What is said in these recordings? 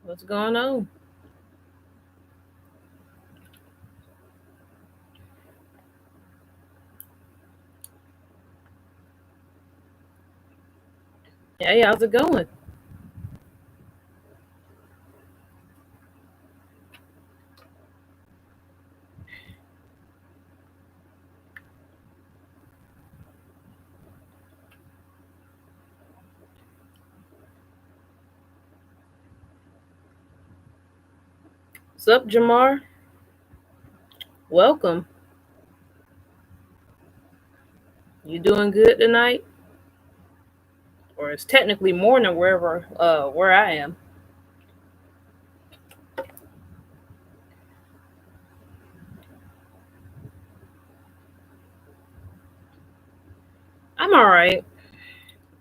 What's going on? Hey, how's it going? What's up, Jamar? Welcome. You doing good tonight? Or it's technically morning where I am. I'm all right.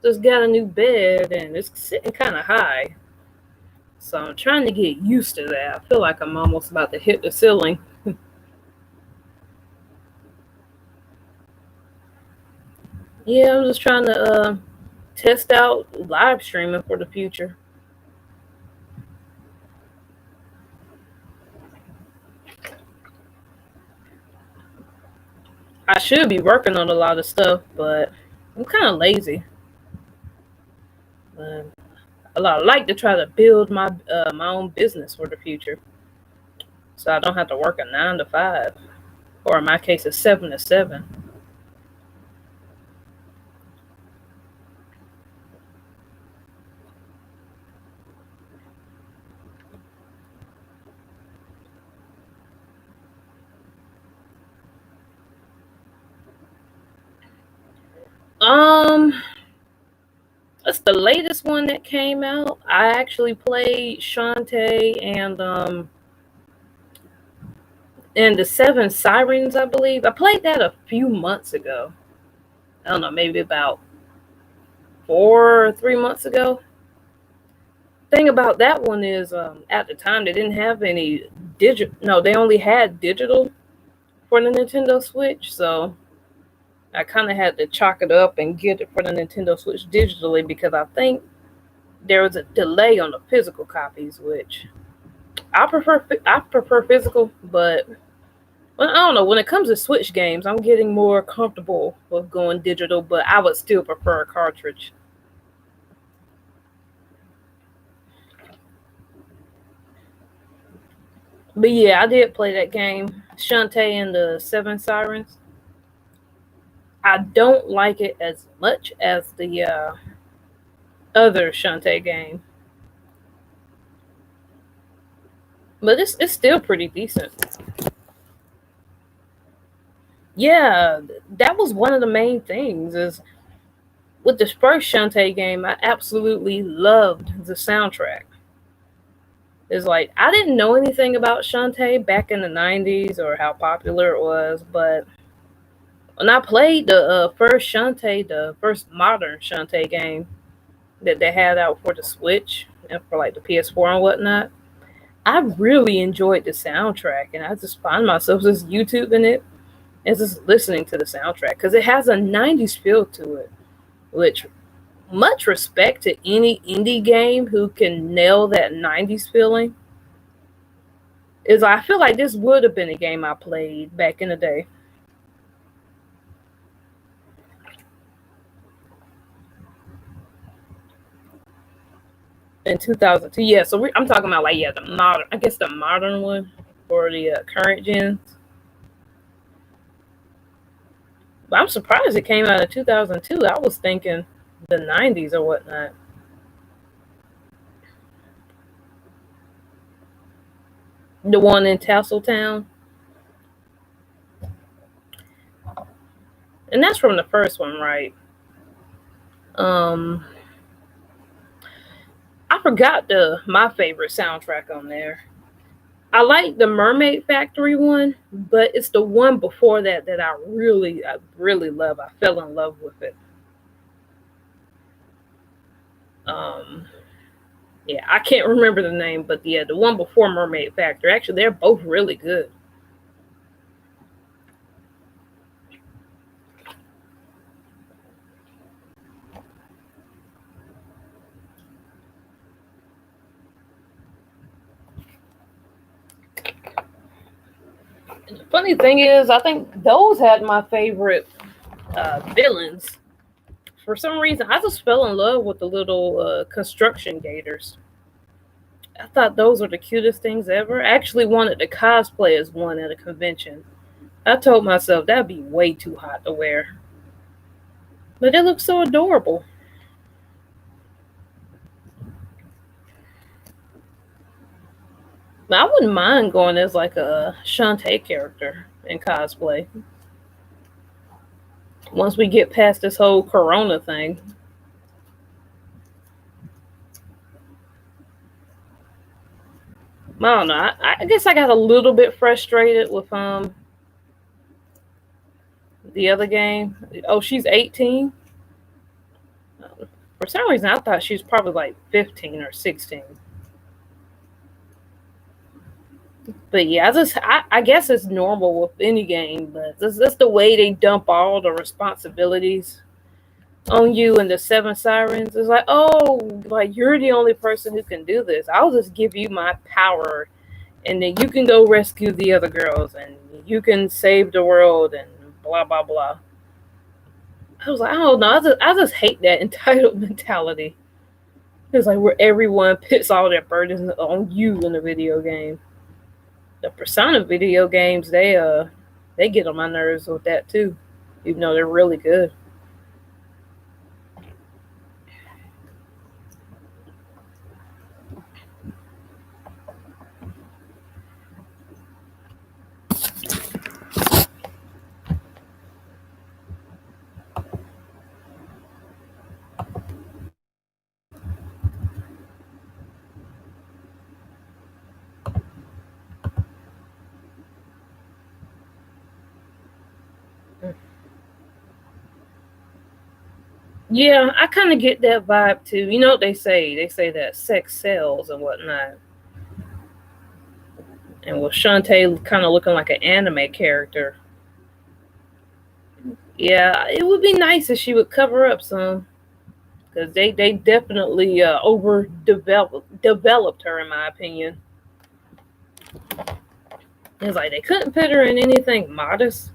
Just got a new bed and it's sitting kind of high, so I'm trying to get used to that. I feel like I'm almost about to hit the ceiling. Yeah, I'm just trying to test out live streaming for the future. I should be working on a lot of stuff, but I'm kind of lazy. Um, I like to try to build my own business for the future, so I don't have to work a 9 to 5, or in my case, a 7 to 7. Um, that's the latest one that came out. I actually played Shantae and the Seven Sirens, I believe. I played that a few months ago. I don't know, maybe about 4 or 3 months ago. Thing about that one is, at the time they didn't have any digital. No, they only had digital for the Nintendo Switch, so I kind of had to chalk it up and get it for the Nintendo Switch digitally because I think there was a delay on the physical copies, which I prefer physical, but well, I don't know. When it comes to Switch games, I'm getting more comfortable with going digital, but I would still prefer a cartridge. But yeah, I did play that game, Shantae and the Seven Sirens. I don't like it as much as the other Shantae game, but it's still pretty decent. Yeah, that was one of the main things. Is with this first Shantae game, I absolutely loved the soundtrack. It's like I didn't know anything about Shantae back in the '90s or how popular it was, but when I played the first Shantae, the first modern Shantae game that they had out for the Switch and for like the PS4 and whatnot, I really enjoyed the soundtrack, and I just find myself just YouTubing it and just listening to the soundtrack because it has a '90s feel to it, which much respect to any indie game who can nail that '90s feeling. Is I feel like this would have been a game I played back in the day in 2002. Yeah, so I'm talking about like the modern, I guess the modern one for the current gens. But I'm surprised it came out in 2002. I was thinking the '90s or whatnot. The one in Tasseltown, and that's from the first one, right? Um, I forgot the my favorite soundtrack on there. I like the Mermaid Factory one, but it's the one before that that I really love. I fell in love with it. Um, yeah, I can't remember the name, but yeah, the one before Mermaid Factory. Actually, they're both really good. And the funny thing is, I think those had my favorite villains. For some reason, I just fell in love with the little construction gators. I thought those were the cutest things ever. I actually wanted to cosplay as one at a convention. I told myself that'd be way too hot to wear. But it looks so adorable. I wouldn't mind going as like a Shantae character in cosplay. Once we get past this whole corona thing. I don't know. I guess I got a little bit frustrated with the other game. Oh, she's 18. For some reason, I thought she was probably like 15 or 16. But yeah, I guess it's normal with any game, but that's the way they dump all the responsibilities on you and the Seven Sirens. It's like, oh, like you're the only person who can do this. I'll just give you my power, and then you can go rescue the other girls, and you can save the world, and blah blah blah. I was like, I don't know. I just hate that entitled mentality. It's like where everyone puts all their burdens on you in a video game. The Persona video games, they get on my nerves with that too, even though they're really good. Yeah, I kind of get that vibe too. You know what they say? They say that sex sells and whatnot. And with Shantae kind of looking like an anime character, yeah, it would be nice if she would cover up some, because they definitely developed her in my opinion. It's like they couldn't put her in anything modest.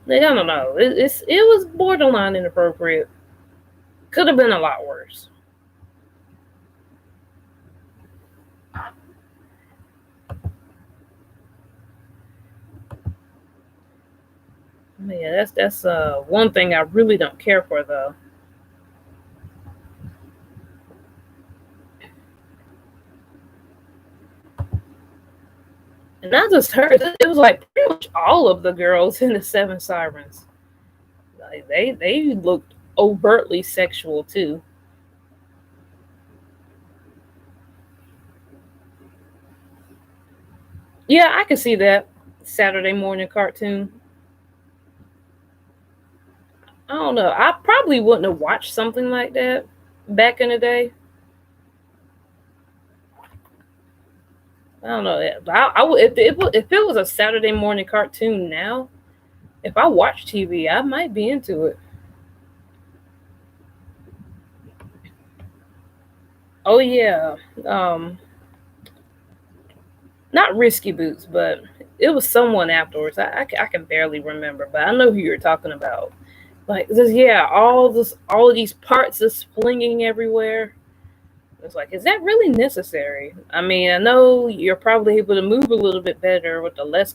Like, I don't know. It was borderline inappropriate. Could have been a lot worse. Yeah, that's one thing I really don't care for though. And I just heard it was like pretty much all of the girls in the Seven Sirens. Like they looked overtly sexual too. Yeah, I can see that Saturday morning cartoon. I don't know. I probably wouldn't have watched something like that back in the day. I don't know. If it was a Saturday morning cartoon now, if I watch TV, I might be into it. Oh yeah, um, not Risky Boots, but it was someone afterwards. I can barely remember, but I know who you're talking about. Like this, yeah, all of these parts just flinging everywhere. It's like, is that really necessary? I mean, I know you're probably able to move a little bit better with the less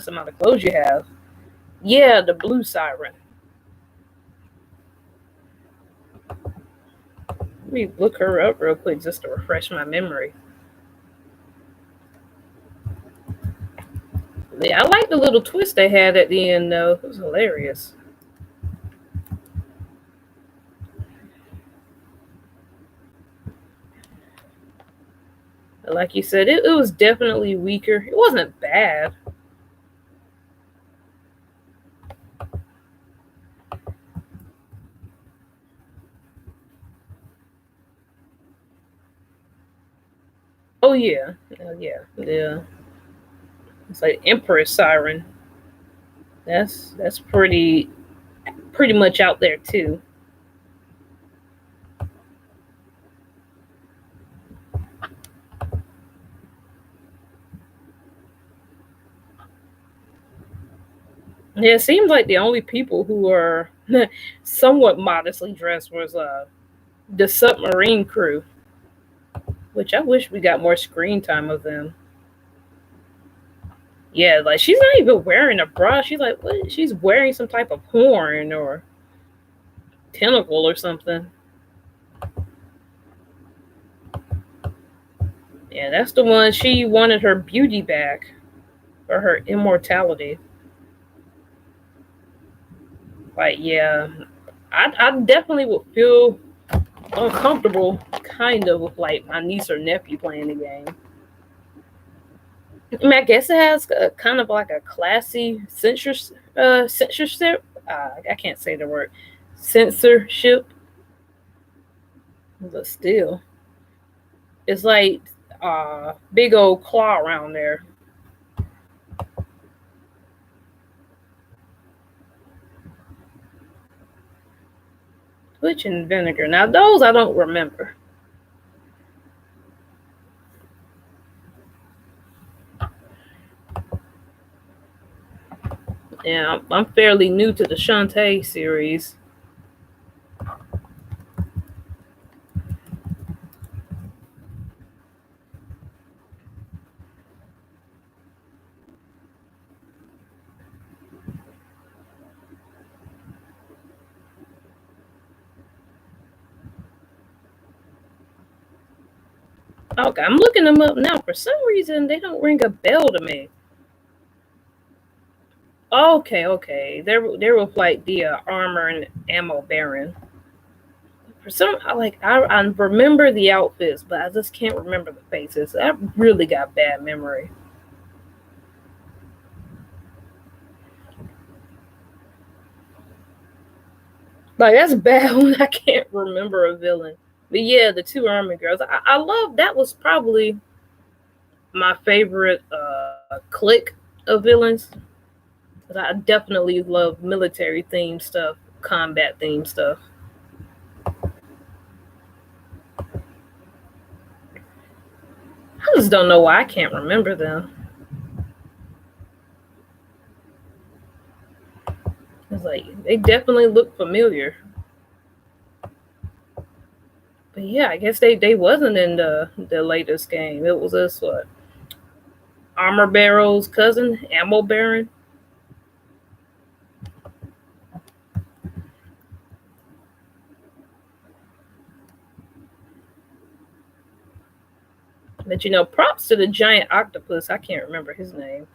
amount of clothes you have. Yeah, the blue siren. Let me look her up real quick just to refresh my memory. Yeah, I like the little twist they had at the end though. It was hilarious. Like you said, it was definitely weaker. It wasn't bad. Oh yeah, yeah. It's like Empress Siren. That's pretty much out there too. Yeah, it seems like the only people who are somewhat modestly dressed was the submarine crew, which I wish we got more screen time of them. Yeah, like she's not even wearing a bra. She's like, what? She's wearing some type of horn or tentacle or something. Yeah, that's the one she wanted her beauty back or her immortality. Like, yeah, I definitely would feel uncomfortable, kind of, with like my niece or nephew playing the game. I mean, I guess it has kind of like a classy censorship. I can't say the word censorship, but still, it's like big old claw around there. Twitch and vinegar. Now those I don't remember. Yeah, I'm fairly new to the Shantae series. Okay, I'm looking them up now. For some reason, they don't ring a bell to me. Okay, okay, they're with like the armor and ammo baron. For some, I remember the outfits, but I just can't remember the faces. I really got bad memory. Like that's bad when I can't remember a villain. But yeah, the two army girls. I love that was probably my favorite clique of villains. But I definitely love military themed stuff, combat themed stuff. I just don't know why I can't remember them. It's like they definitely look familiar. But yeah, I guess they wasn't in the latest game. It was this what Armor Barrel's cousin, Ammo Baron. But props to the giant octopus. I can't remember his name.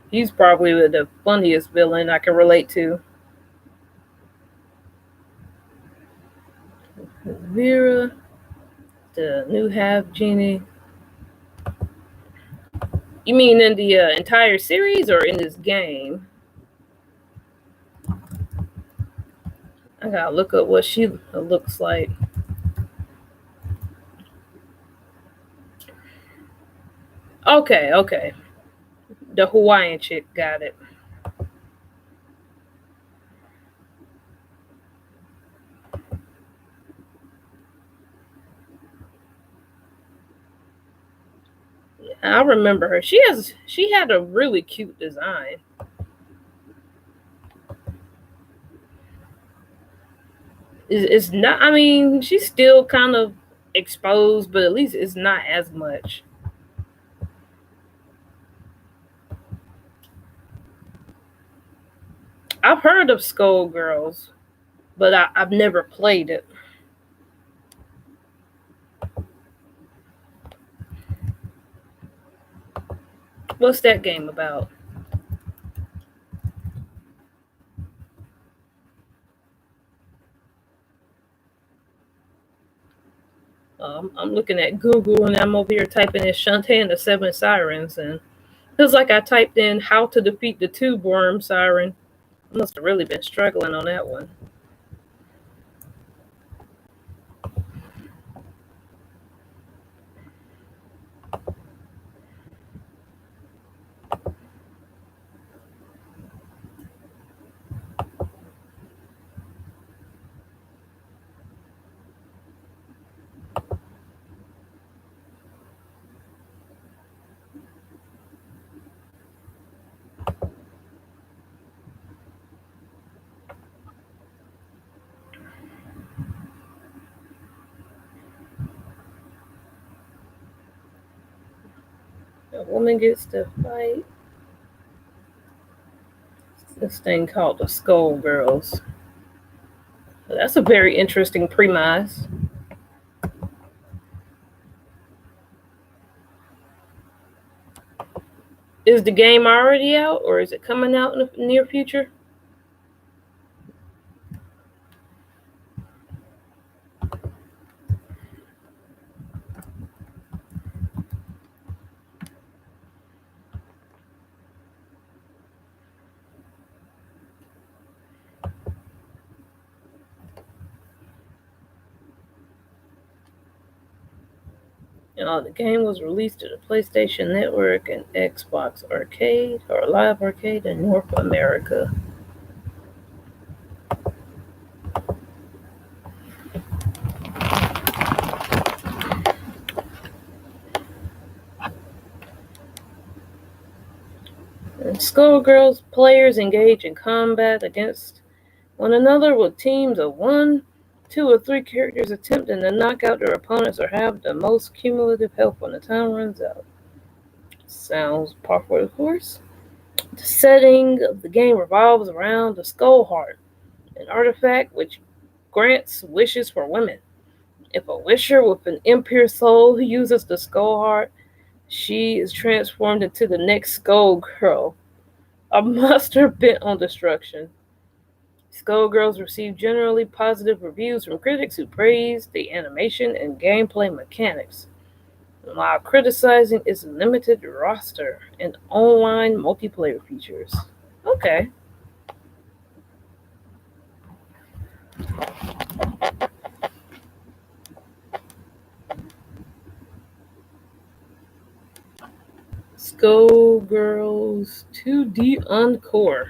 He's probably the funniest villain I can relate to. Vera, the new half genie. You mean in the entire series or in this game? I gotta look up what she looks like. Okay, okay. The Hawaiian chick got it. I remember her. She had a really cute design. It's not. I mean, she's still kind of exposed, but at least it's not as much. I've heard of Skullgirls, but I've never played it. What's that game about? I'm looking at Google and I'm over here typing in Shantae and the Seven Sirens, and feels like I typed in how to defeat the tube worm siren. I must have really been struggling on that one. A woman gets to fight this thing called the Skullgirls. That's a very interesting premise. Is the game already out, or is it coming out in the near future? The game was released to the PlayStation Network and Xbox Arcade or Live Arcade in North America. And Skullgirls players engage in combat against one another with teams of 1, 2, or 3 characters attempting to knock out their opponents or have the most cumulative health when the time runs out. Sounds par for the course. The setting of the game revolves around the Skull Heart, an artifact which grants wishes for women. If a wisher with an impure soul uses the Skull Heart, she is transformed into the next Skullgirl, a monster bent on destruction. Skullgirls received generally positive reviews from critics who praised the animation and gameplay mechanics, while criticizing its limited roster and online multiplayer features. Okay. Skullgirls 2D Encore.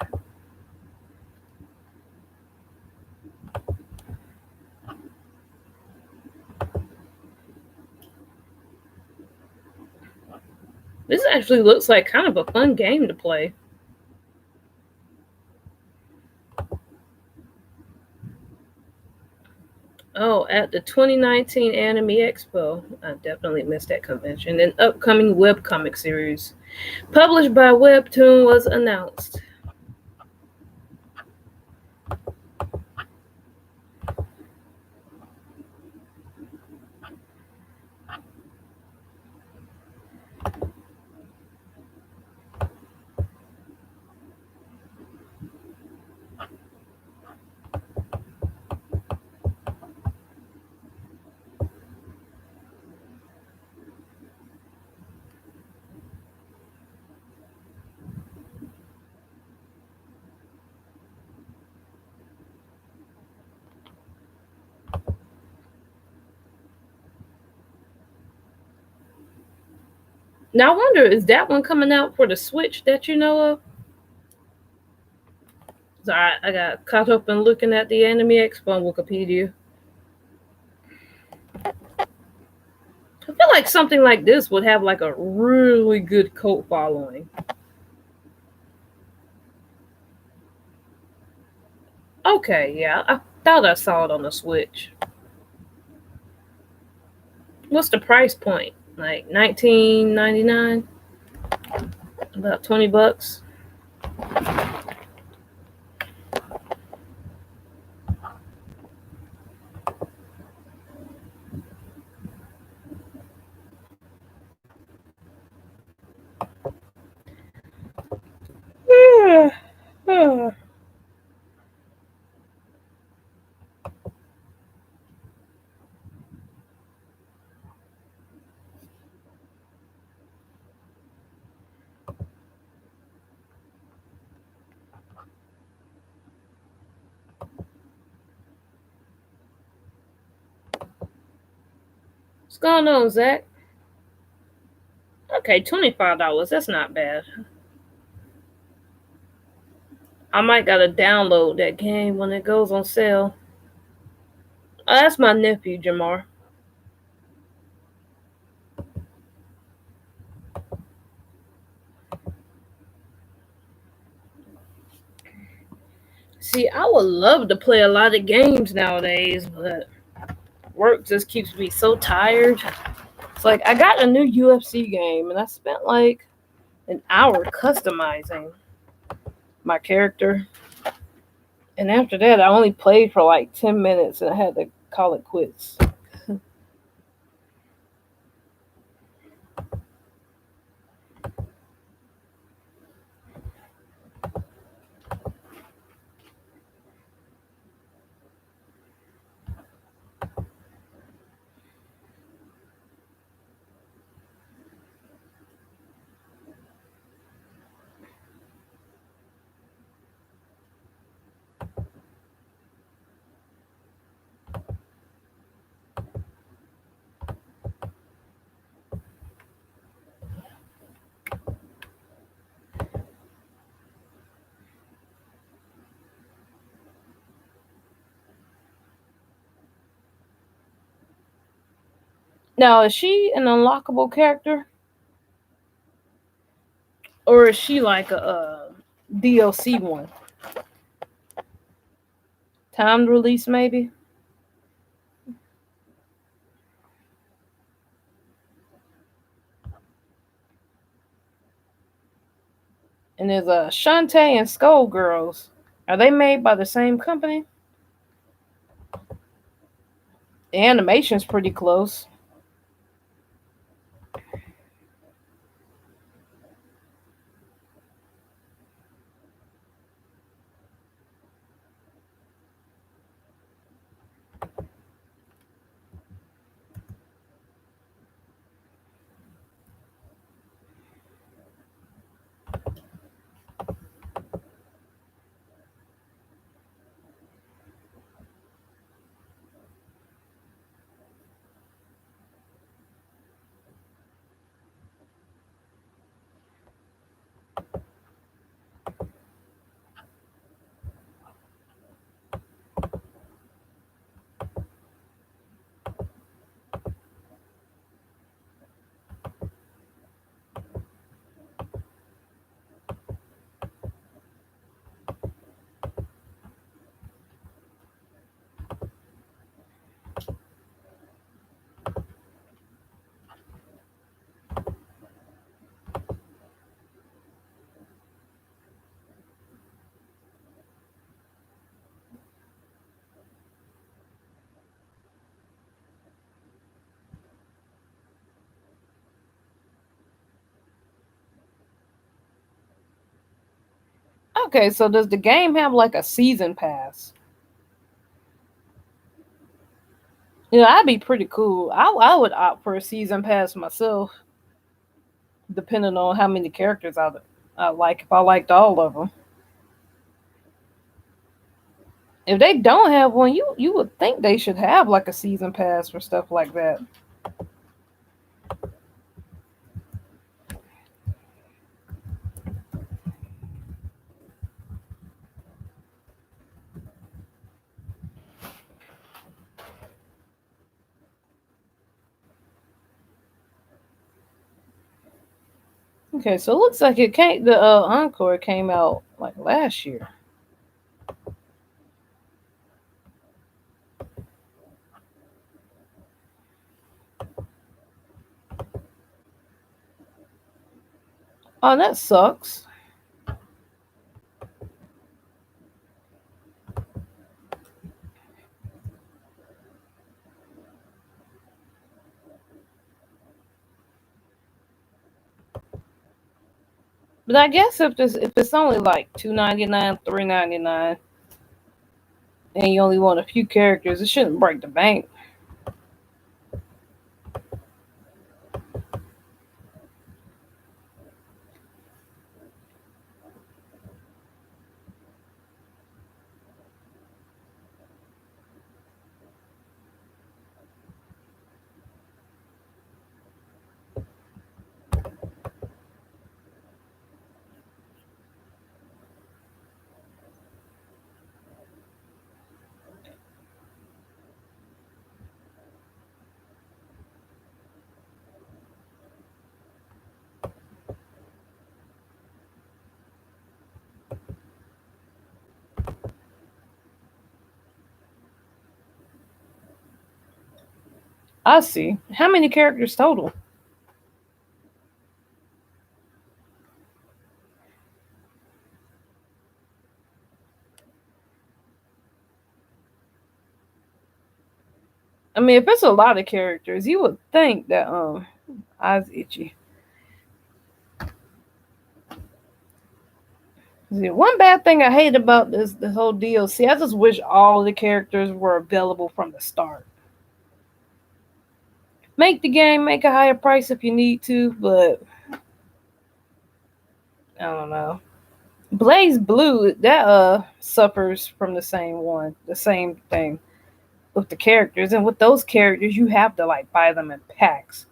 This actually looks like kind of a fun game to play. Oh, at the 2019 Anime Expo. I definitely missed that convention. An upcoming webcomic series published by Webtoon was announced. Now I wonder, is that one coming out for the Switch that you know of? So I got caught up in looking at the Anime Expo on Wikipedia. I feel like something like this would have like a really good cult following. Okay, yeah, I thought I saw it on the Switch. What's the price point? Like $19.99? About $20? What's going on, Zach? Okay, $25. That's not bad. I might gotta download that game when it goes on sale. Oh, that's my nephew, Jamar. See, I would love to play a lot of games nowadays, but work just keeps me so tired. It's like I got a new UFC game and I spent like an hour customizing my character. And after that, I only played for like 10 minutes and I had to call it quits. Now, is she an unlockable character? Or is she like a DLC one? Timed release, maybe? And there's Shantae and Skullgirls. Are they made by the same company? The animation's pretty close. Okay, so does the game have like a season pass? That'd be pretty cool. I would opt for a season pass myself, depending on how many characters I like. If I liked all of them, if they don't have one, you would think they should have like a season pass for stuff like that. Okay, so it looks like it came. The Encore came out like last year. Oh, that sucks. But I guess if it's only like $2.99, $3.99, and you only want a few characters, it shouldn't break the bank. I see. How many characters total? I mean, if it's a lot of characters, you would think that eyes itchy. See, one bad thing I hate about this whole DLC, I just wish all the characters were available from the start. Make the game make a higher price if you need to, but I don't know. Blaze Blue that suffers from the same thing with the characters, and with those characters you have to like buy them in packs.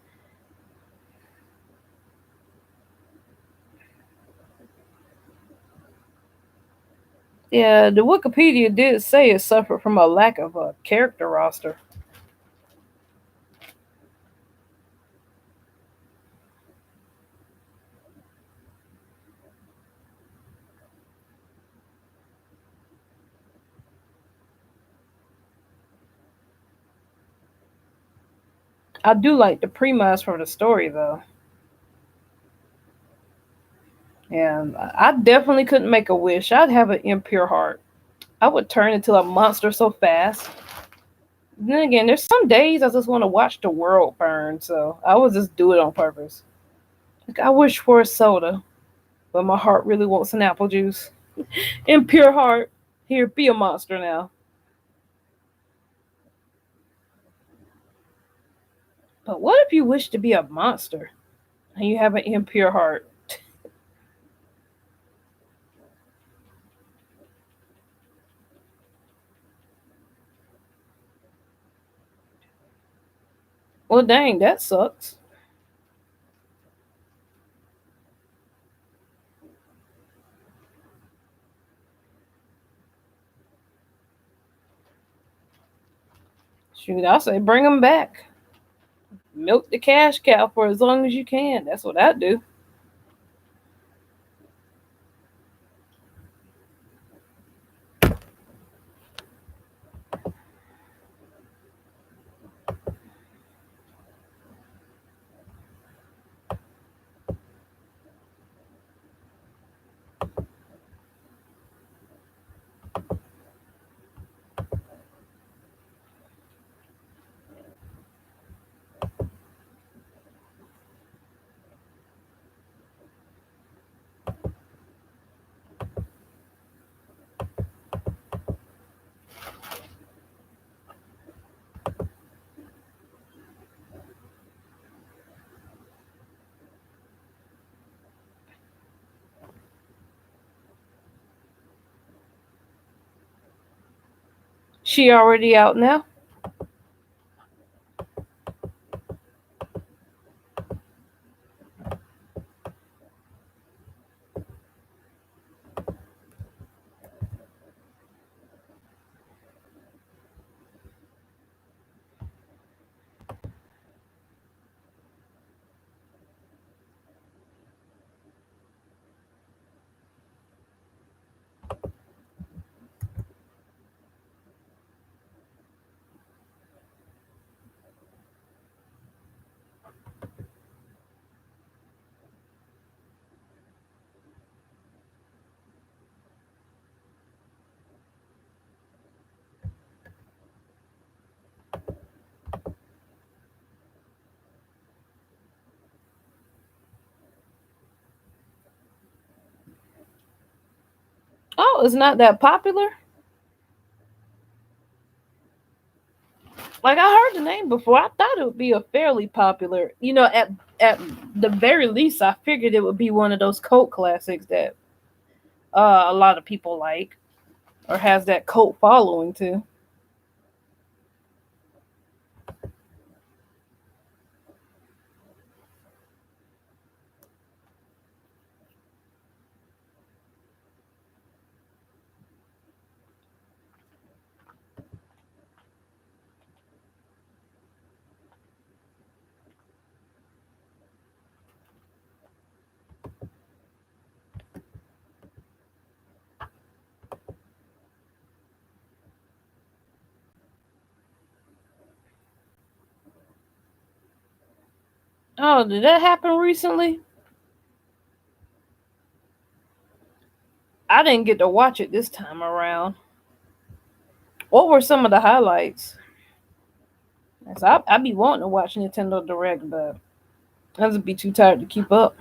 Yeah, the Wikipedia did say it suffered from a lack of a character roster. I do like the premise for the story though. And I definitely couldn't make a wish. I'd have an impure heart. I would turn into a monster so fast. Then again, there's some days I just want to watch the world burn, so I would just do it on purpose. Like I wish for a soda, but my heart really wants an apple juice. Impure heart, here, be a monster now. But what if you wish to be a monster and you have an impure heart? Well, dang, that sucks. Shoot, I say bring them back. Milk the cash cow for as long as you can. That's what I do. She already out now? Oh, it's not that popular? Like I heard the name before. I thought it would be a fairly popular. At the very least, I figured it would be one of those cult classics that a lot of people like or has that cult following too. Oh, did that happen recently? I didn't get to watch it this time around. What were some of the highlights? So I be wanting to watch Nintendo Direct, but I just be too tired to keep up.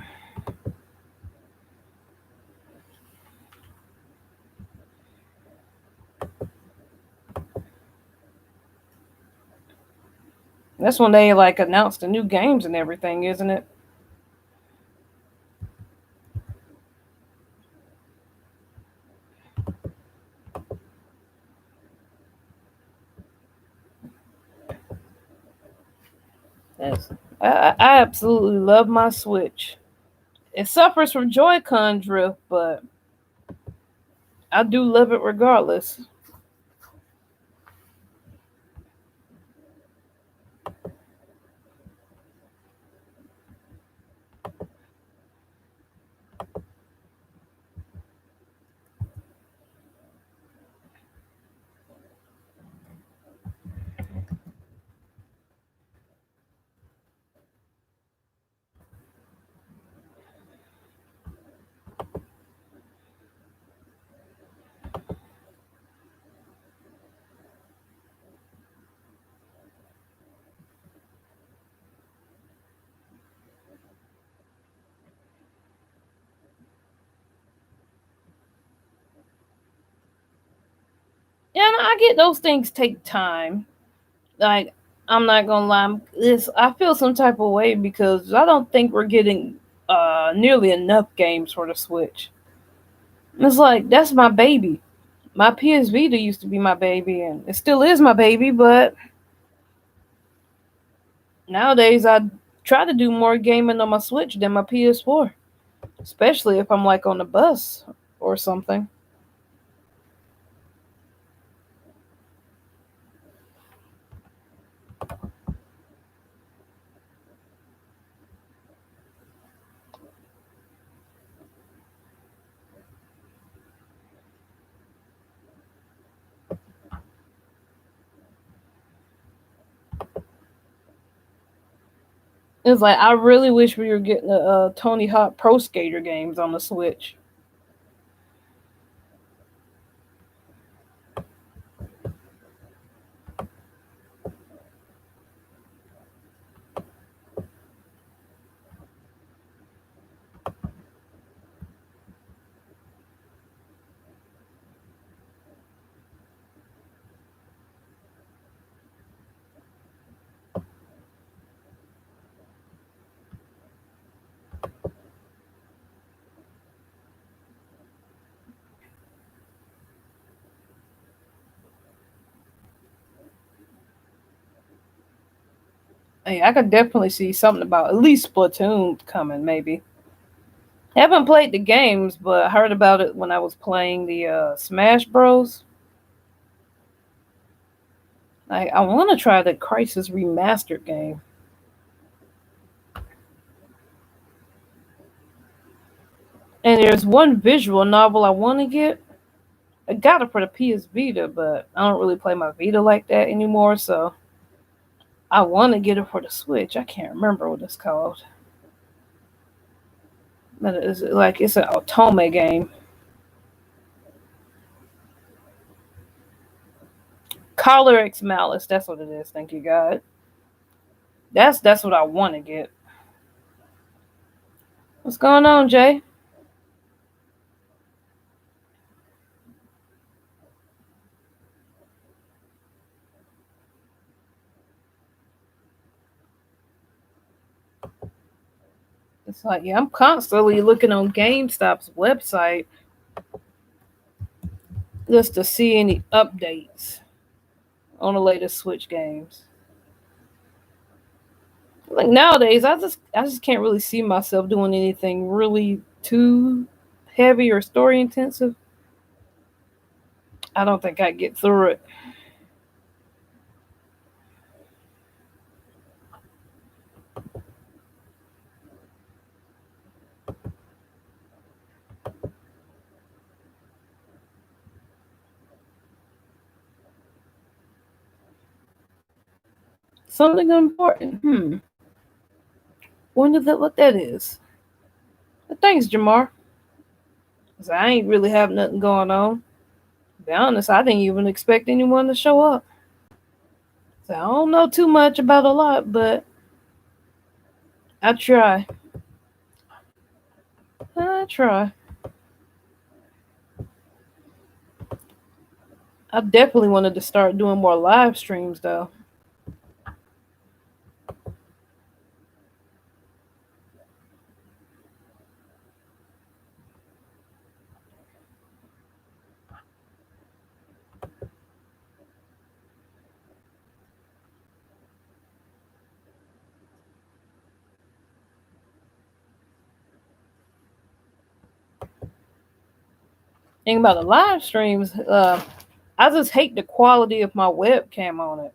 That's when they like announced the new games and everything, isn't it? Yes. I absolutely love my Switch. It suffers from Joy-Con drift, but I do love it regardless. Yeah, no, I get those things take time. Like, I'm not gonna lie, this I feel some type of way because I don't think we're getting nearly enough games for the Switch. It's like that's my baby. My PS Vita used to be my baby, and it still is my baby. But nowadays, I try to do more gaming on my Switch than my PS4, especially if I'm like on the bus or something. It's like I really wish we were getting the Tony Hawk Pro Skater games on the Switch. Hey, I could definitely see something about at least Splatoon coming, maybe. Haven't played the games, but I heard about it when I was playing the Smash Bros. I want to try the Crisis Remastered game. And there's one visual novel I want to get. I got it for the PS Vita, but I don't really play my Vita like that anymore, so I want to get it for the Switch. I can't remember what it's called. But it's like it's an Otome game. Collar X Malice, that's what it is. Thank you, God. That's what I want to get. What's going on, Jay? It's like, yeah, I'm constantly looking on GameStop's website just to see any updates on the latest Switch games. Like nowadays, I just can't really see myself doing anything really too heavy or story intensive. I don't think I'd get through it. Something important. Hmm. Wonder what that is. But thanks, Jamar. 'Cause I ain't really have nothing going on. To be honest, I didn't even expect anyone to show up. So I don't know too much about a lot, but I try. I try. I definitely wanted to start doing more live streams though. Thing about the live streams, I just hate the quality of my webcam on it.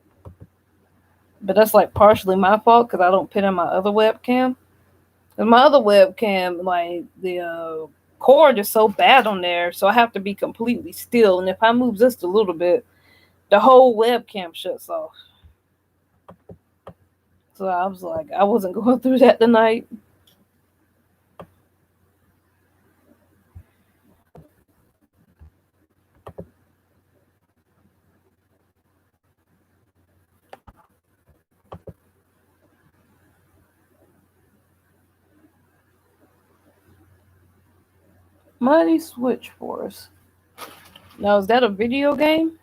But that's like partially my fault because I don't put in my other webcam. And my other webcam, like the cord is so bad on there, so I have to be completely still. And if I move just a little bit, the whole webcam shuts off. So I was like, I wasn't going through that tonight. Mighty Switch Force. Now, is that a video game?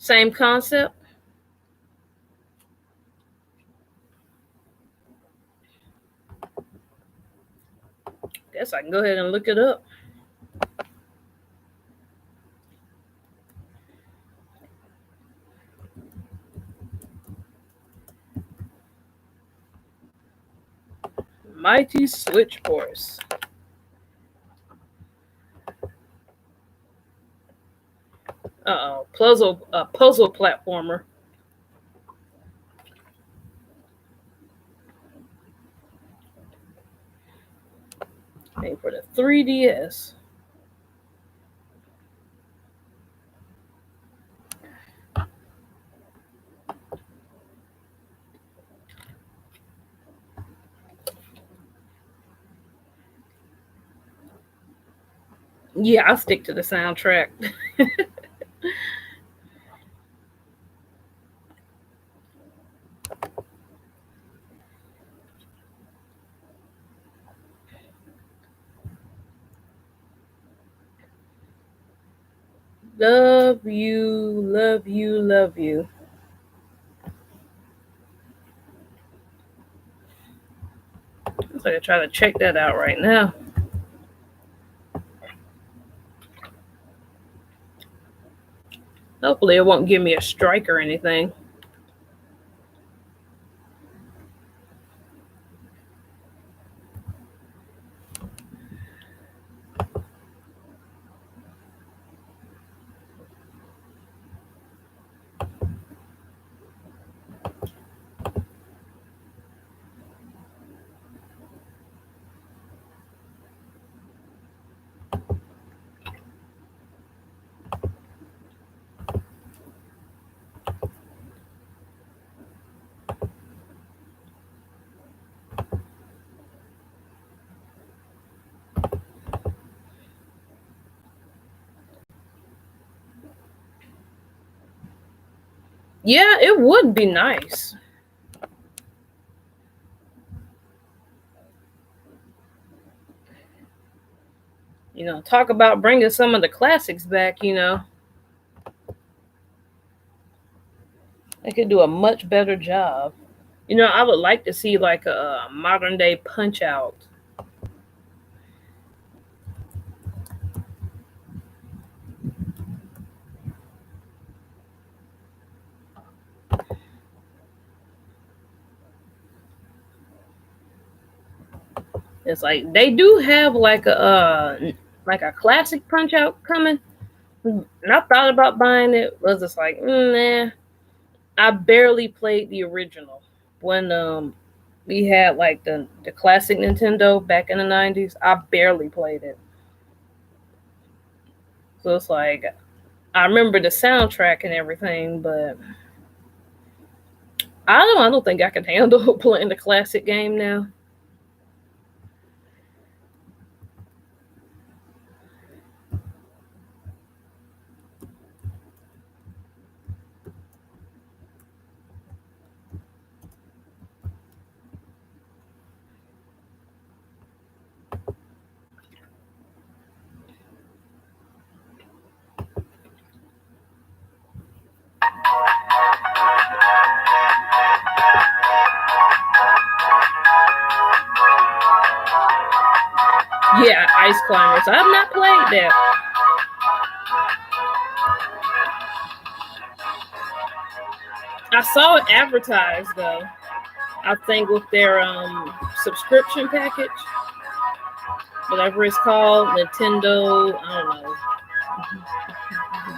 Same concept? Guess I can go ahead and look it up. Mighty Switch Force. Puzzle platformer. Made for the 3DS. Yeah, I'll stick to the soundtrack. Love you, love you, love you. Looks like I try to check that out right now. Hopefully it won't give me a strike or anything. Yeah, it would be nice. Talk about bringing some of the classics back. They could do a much better job. I would like to see like a modern day Punch Out. It's like they do have like a classic Punch Out coming, and I thought about buying it. Was just like, nah. I barely played the original when we had like the classic Nintendo back in the '90s. I barely played it, so it's like I remember the soundtrack and everything, but I don't think I can handle playing the classic game now. Yeah, Ice Climbers. I have not played that. I saw it advertised though. I think with their subscription package, whatever it's called, Nintendo. I don't know,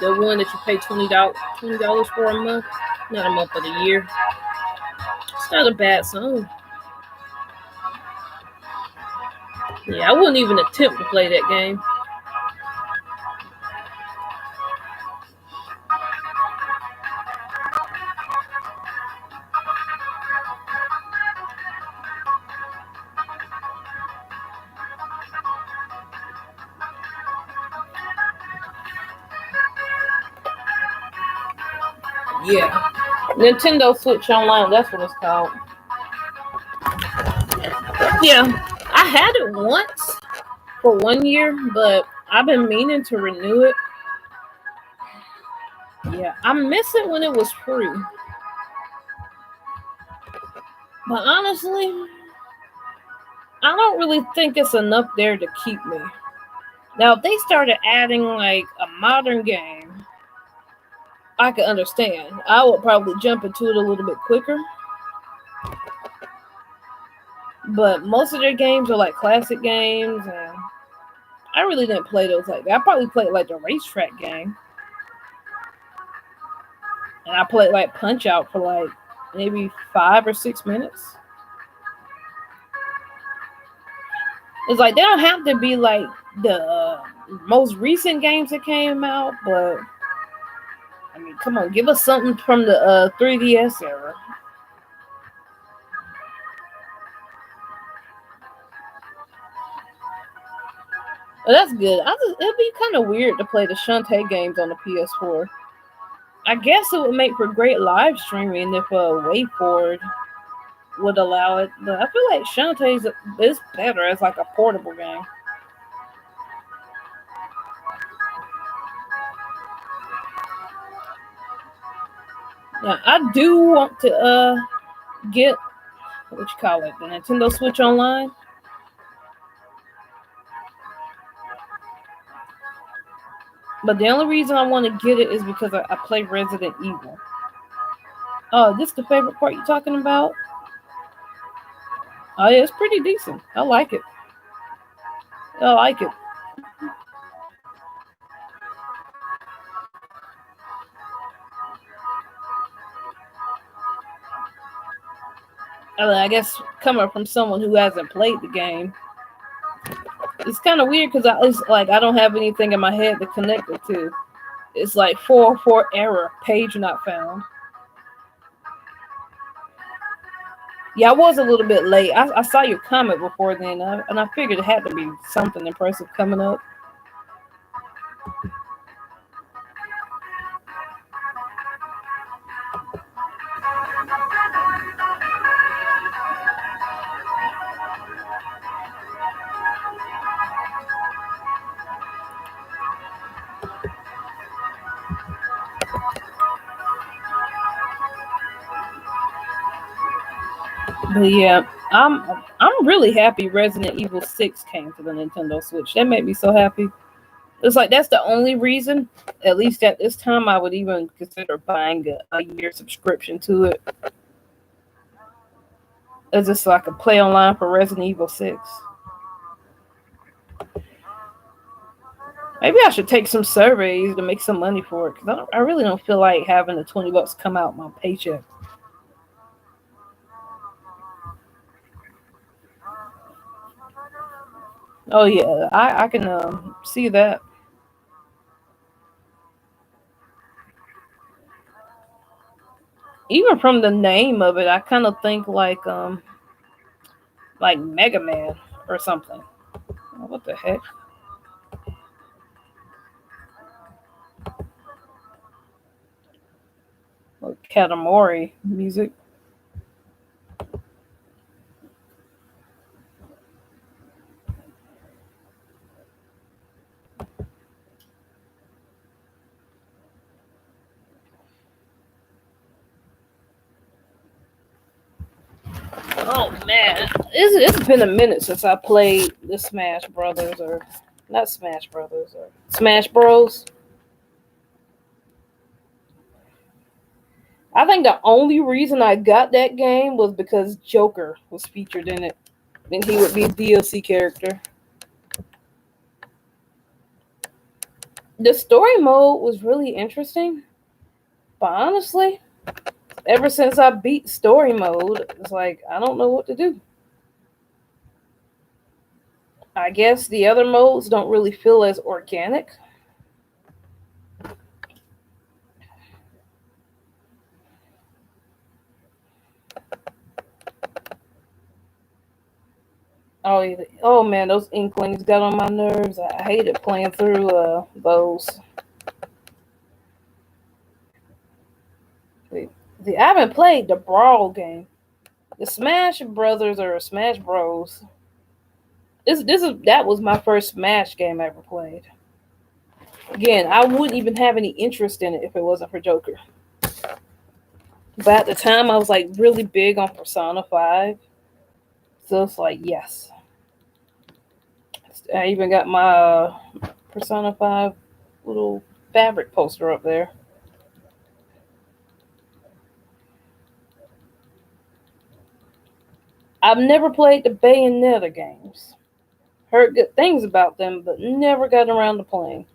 the one that you pay $20 for a month, not a month, but a year. It's not a bad song. Yeah, I wouldn't even attempt to play that game. Yeah, Nintendo Switch Online. That's what it's called. Yeah, I had it once for 1 year, but I've been meaning to renew it. Yeah, I miss it when it was free. But honestly, I don't really think it's enough there to keep me. Now, if they started adding like a modern game, I could understand. I would probably jump into it a little bit quicker. But most of their games are like classic games, and I really didn't play those like that. I probably played like the racetrack game, and I played like Punch Out for like maybe 5 or 6 minutes. It's like they don't have to be like the most recent games that came out, but I mean, come on, give us something from the 3DS era. Well, that's good. It'd be kind of weird to play the Shantae games on the PS4. I guess it would make for great live streaming if WayForward would allow it, but I feel like Shantae's is better as like a portable game. Now, I do want to get what you call it, the Nintendo Switch Online. But the only reason I want to get it is because I play Resident Evil. Oh, this the favorite part you're talking about? Oh yeah, it's pretty decent. I like it. I like it. I guess coming from someone who hasn't played the game, it's kind of weird because it's like I don't have anything in my head to connect it to. It's like 404 error, page not found. Yeah, I was a little bit late. I saw your comment before then, and I figured it had to be something impressive coming up. But yeah, I'm really happy Resident Evil 6 came to the Nintendo Switch. That made me so happy. It's like that's the only reason, at least at this time, I would even consider buying a year subscription to it. It's just so I could play online for Resident Evil 6. Maybe I should take some surveys to make some money for it because I really don't feel like having the $20 come out my paycheck. Oh yeah, I can see that. Even from the name of it, I kind of think like Mega Man or something. What the heck? Like Katamari music. Oh man, it's been a minute since I played the Smash Brothers or not Smash Brothers or Smash Bros. I think the only reason I got that game was because Joker was featured in it, and he would be a DLC character. The story mode was really interesting, but honestly, ever since I beat story mode, it's like I don't know what to do. I guess the other modes don't really feel as organic. Oh, oh man, those Inklings got on my nerves. I hated playing through those. I haven't played the Brawl game. The Smash Brothers or Smash Bros. That was my first Smash game I ever played. Again, I wouldn't even have any interest in it if it wasn't for Joker. But at the time, I was like really big on Persona 5. So it's like, yes. I even got my Persona 5 little fabric poster up there. I've never played the Bayonetta games. Heard good things about them, but never got around to playing.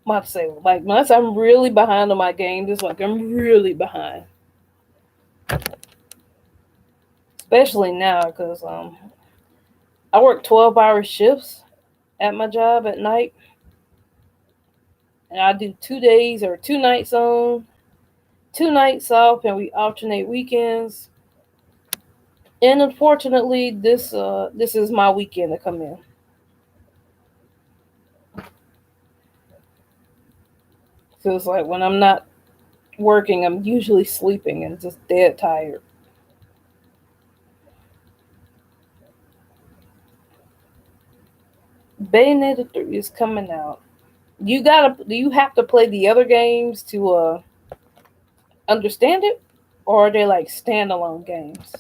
I have to say, like, unless I'm really behind on my games, it's like I'm really behind. Especially now, because I work 12-hour shifts at my job at night. And I do 2 days or 2 nights on, 2 nights off, and we alternate weekends. And unfortunately, this is my weekend to come in. So it's like when I'm not working, I'm usually sleeping and just dead tired. Bayonetta 3 is coming out. Do you have to play the other games to understand it? Or are they like standalone games?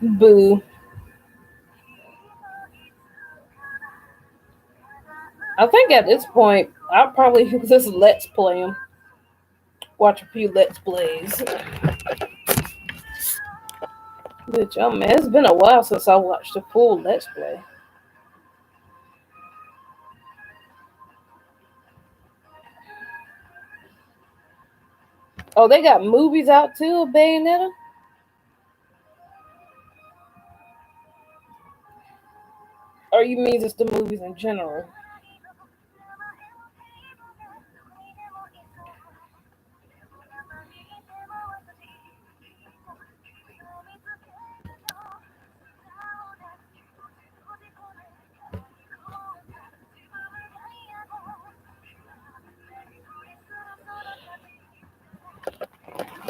Boo. I think at this point, I'll probably just let's play them. Watch a few let's plays. Which, oh man, it's been a while since I watched a full let's play. Oh, they got movies out too of Bayonetta? or you mean just the movies in general?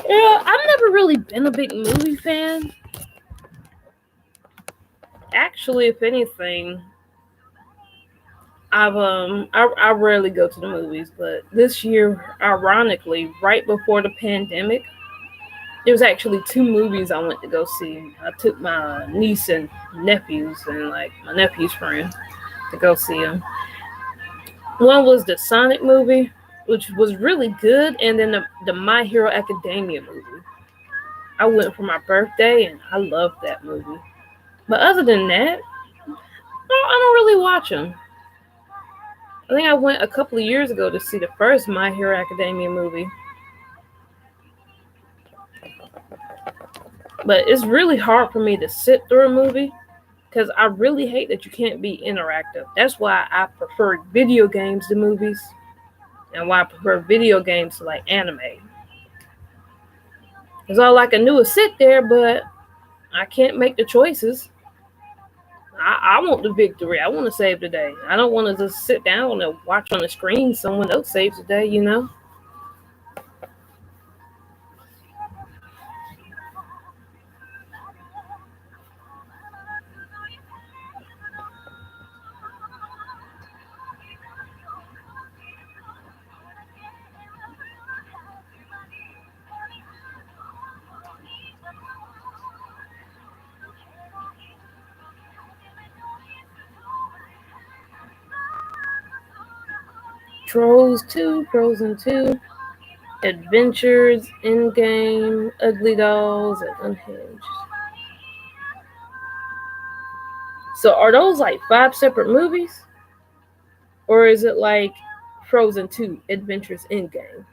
Yeah, I've never really been a big movie fan. Actually, if anything, I rarely go to the movies, but this year, ironically, right before the pandemic, there was actually two movies I went to go see. I took my niece and nephews and like my nephew's friend to go see them. One was the Sonic movie, which was really good, and then the My Hero Academia movie. I went for my birthday and I loved that movie. But other than that, no, I don't really watch them. I think I went a couple of years ago to see the first My Hero Academia movie. But it's really hard for me to sit through a movie because I really hate that you can't be interactive. That's why I prefer video games to movies and why I prefer video games to like anime. Because all I can do is sit there, but I can't make the choices. I want the victory. I want to save the day. I don't want to just sit down and watch on the screen someone else saves the day, you know? Trolls 2, Frozen 2, Adventures, Endgame, Ugly Dolls, and Unhinged. So are those like five separate movies? Or is it like Frozen 2, Adventures, Endgame?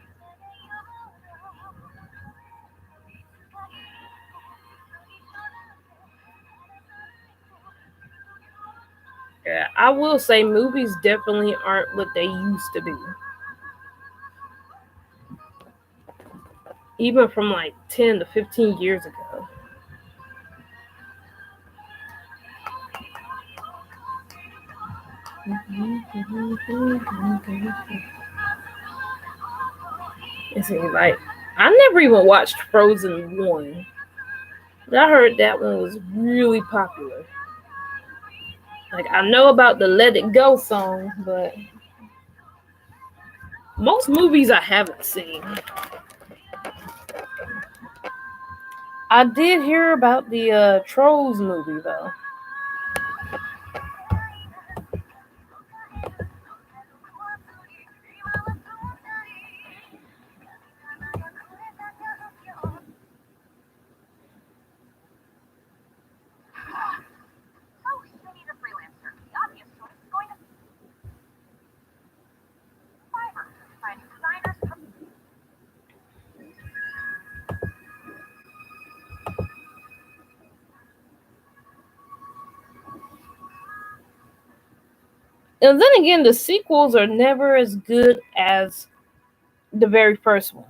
Yeah, I will say movies definitely aren't what they used to be. Even from like 10 to 15 years ago. It seems like I never even watched Frozen 1. But I heard that one was really popular. Like I know about the Let It Go song, but most movies I haven't seen. I did hear about the Trolls movie though. And then again, the sequels are never as good as the very first one.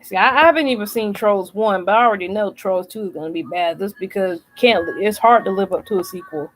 See, I haven't even seen Trolls 1, but I already know Trolls 2 is going to be bad just because can't it's hard to live up to a sequel.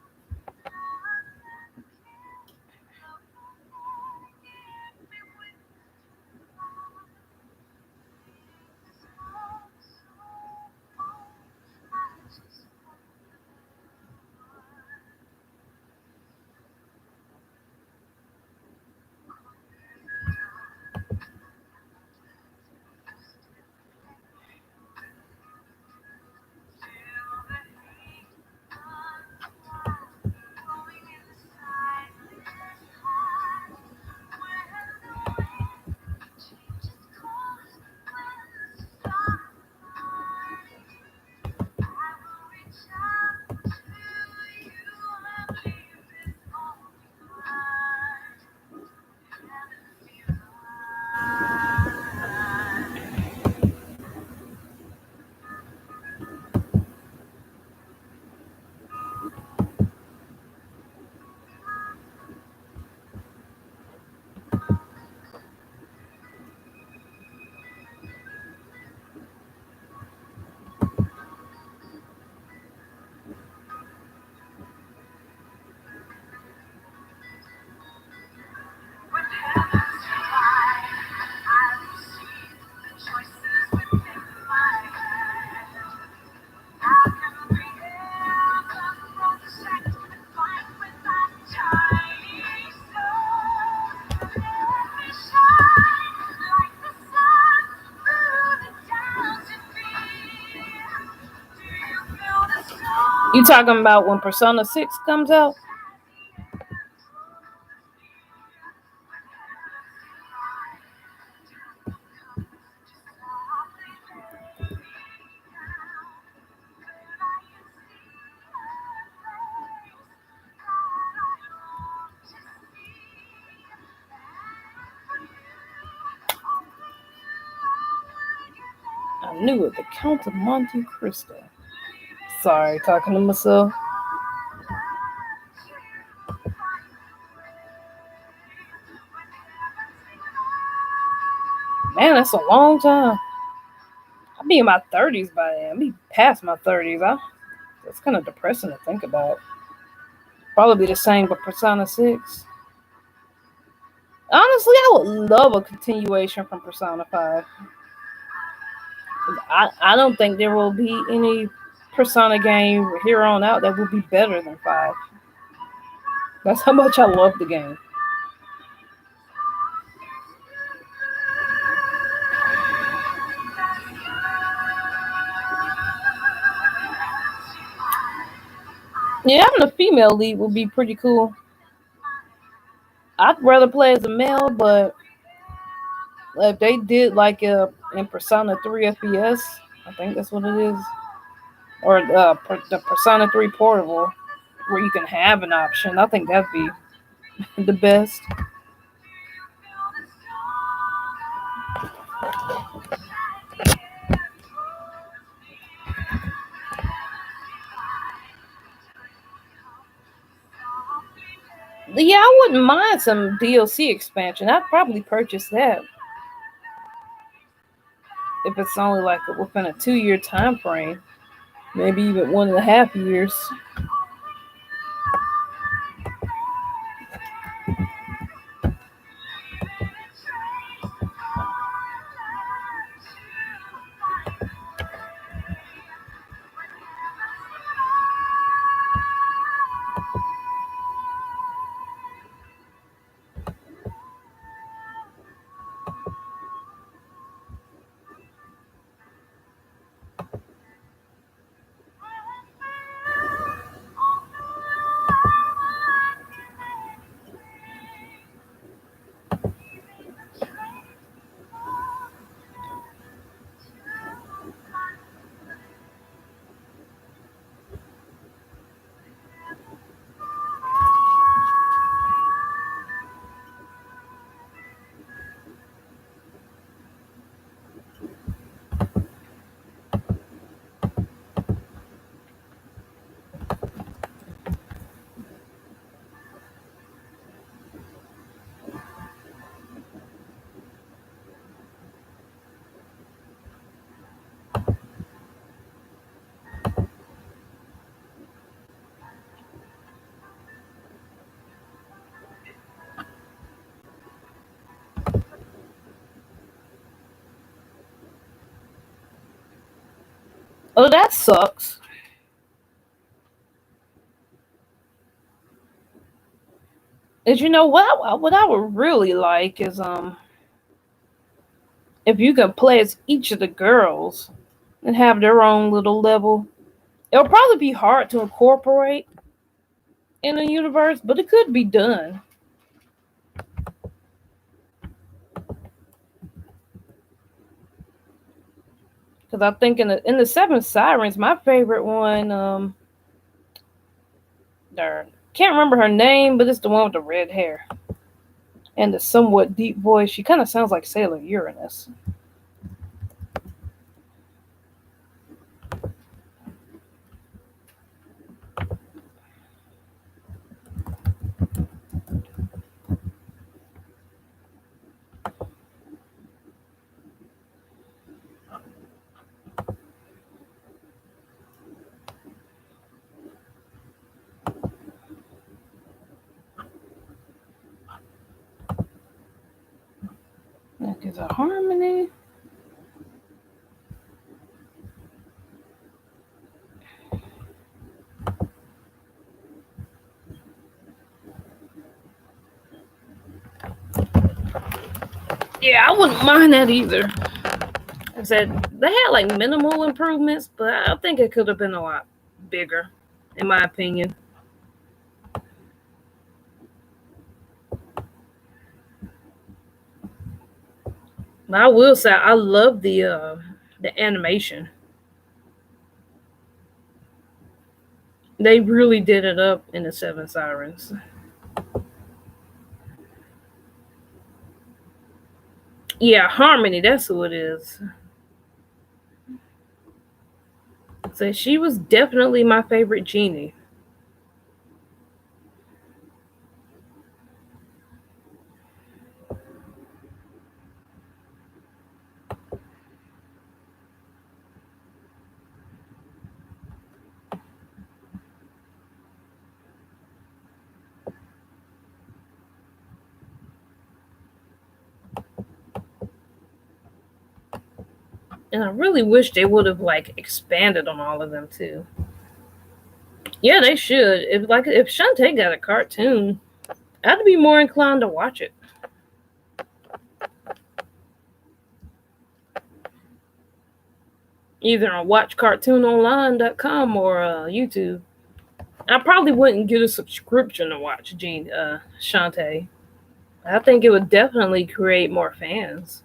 talking about when Persona 6 comes out? I knew it. The Count of Monte Cristo. Sorry, talking to myself. Man, that's a long time. I'll be in my 30s by then. I'll be past my 30s. That's kind of depressing to think about. Probably be the same with Persona 6. Honestly, I would love a continuation from Persona 5. I don't think there will be any Persona game here on out that will be better than 5. That's how much I love the game. Yeah, having a female lead would be pretty cool. I'd rather play as a male, but if they did like in Persona 3 FPS, I think that's what it is, or the Persona 3 Portable, where you can have an option, I think that'd be the best. Yeah, I wouldn't mind some DLC expansion. I'd probably purchase that if it's only like within a 2-year time frame, maybe even 1.5 years. Oh, that sucks. Is you know what I would really like is if you could play as each of the girls and have their own little level. It'll probably be hard to incorporate in a universe, but it could be done. Because I think in the Seven Sirens, my favorite one, there can't remember her name, but it's the one with the red hair and the somewhat deep voice. She kind of sounds like Sailor Uranus. Like, is a harmony? Yeah, I wouldn't mind that either. I said they had like minimal improvements, but I think it could have been a lot bigger. in my opinion. But I will say I love the animation. They really did it up in the Seven Sirens. Yeah, Harmony, that's who it is. So she was definitely my favorite genie. And I really wish they would have like expanded on all of them too. Yeah, they should. If Shantae got a cartoon, I'd be more inclined to watch it. Either on watchcartoononline.com or YouTube. I probably wouldn't get a subscription to watch Shantae. I think it would definitely create more fans.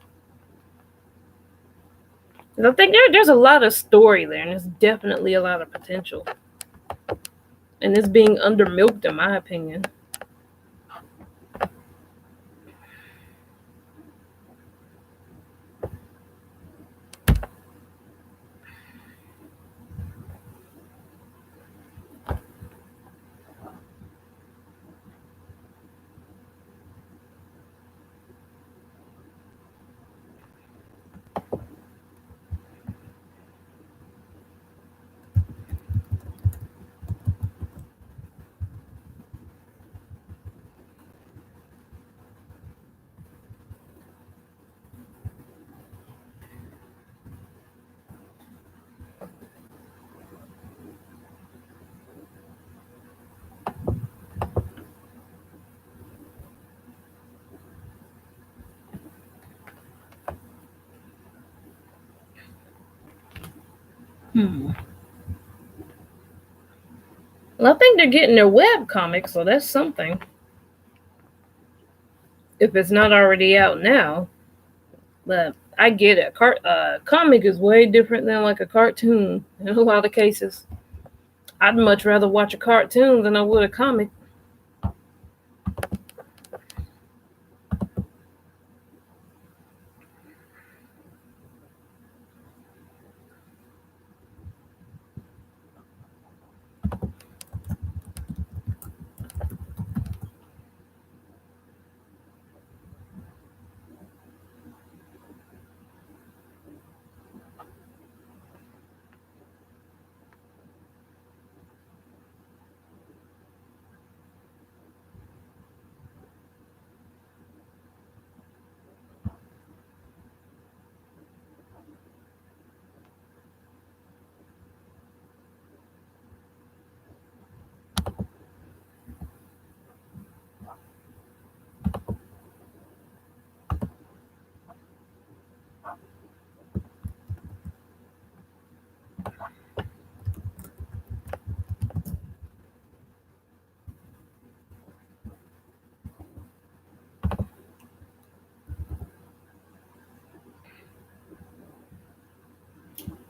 'Cause I think there's a lot of story there, and there's definitely a lot of potential. And it's being undermilked, in my opinion. Hmm. Well, I think they're getting their web comic, so that's something. If it's not already out now, but I get it. Comic is way different than like a cartoon in a lot of cases. I'd much rather watch a cartoon than I would a comic.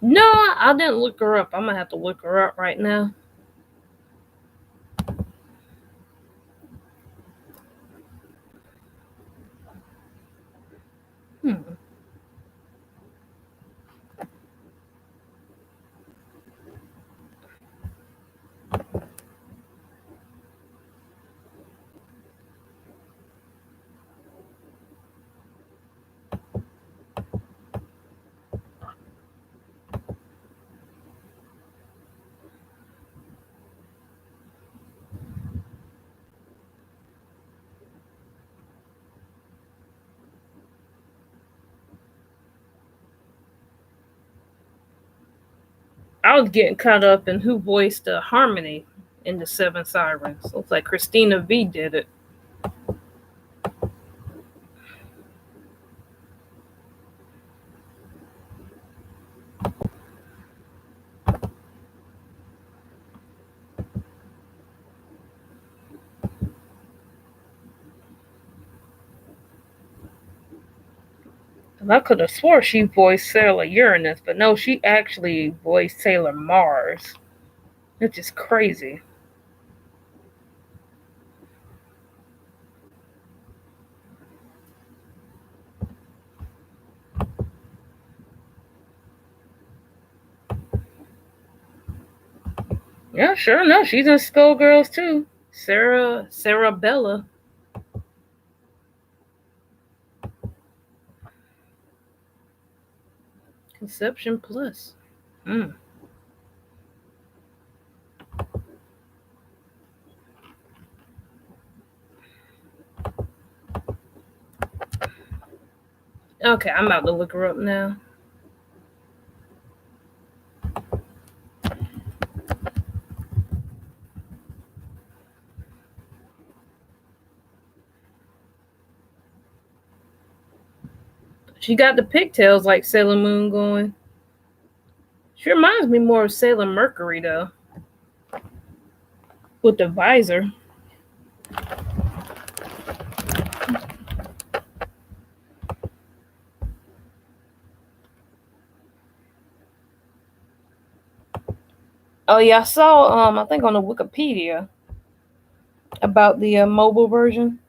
No, I didn't look her up. I'm gonna have to look her up right now. Hmm. I was getting caught up in who voiced Harmony in the Seven Sirens. Looks like Christina V did it. I could have swore she voiced Sailor Uranus, but no, she actually voiced Sailor Mars. Which is crazy. Yeah, sure enough, she's in Skullgirls too. Sarah Bella. Conception Plus. Mm. Okay, I'm about to look her up now. She got the pigtails like Sailor Moon going. She reminds me more of Sailor Mercury though, with the visor. Oh yeah, I saw I think on the Wikipedia about the mobile version.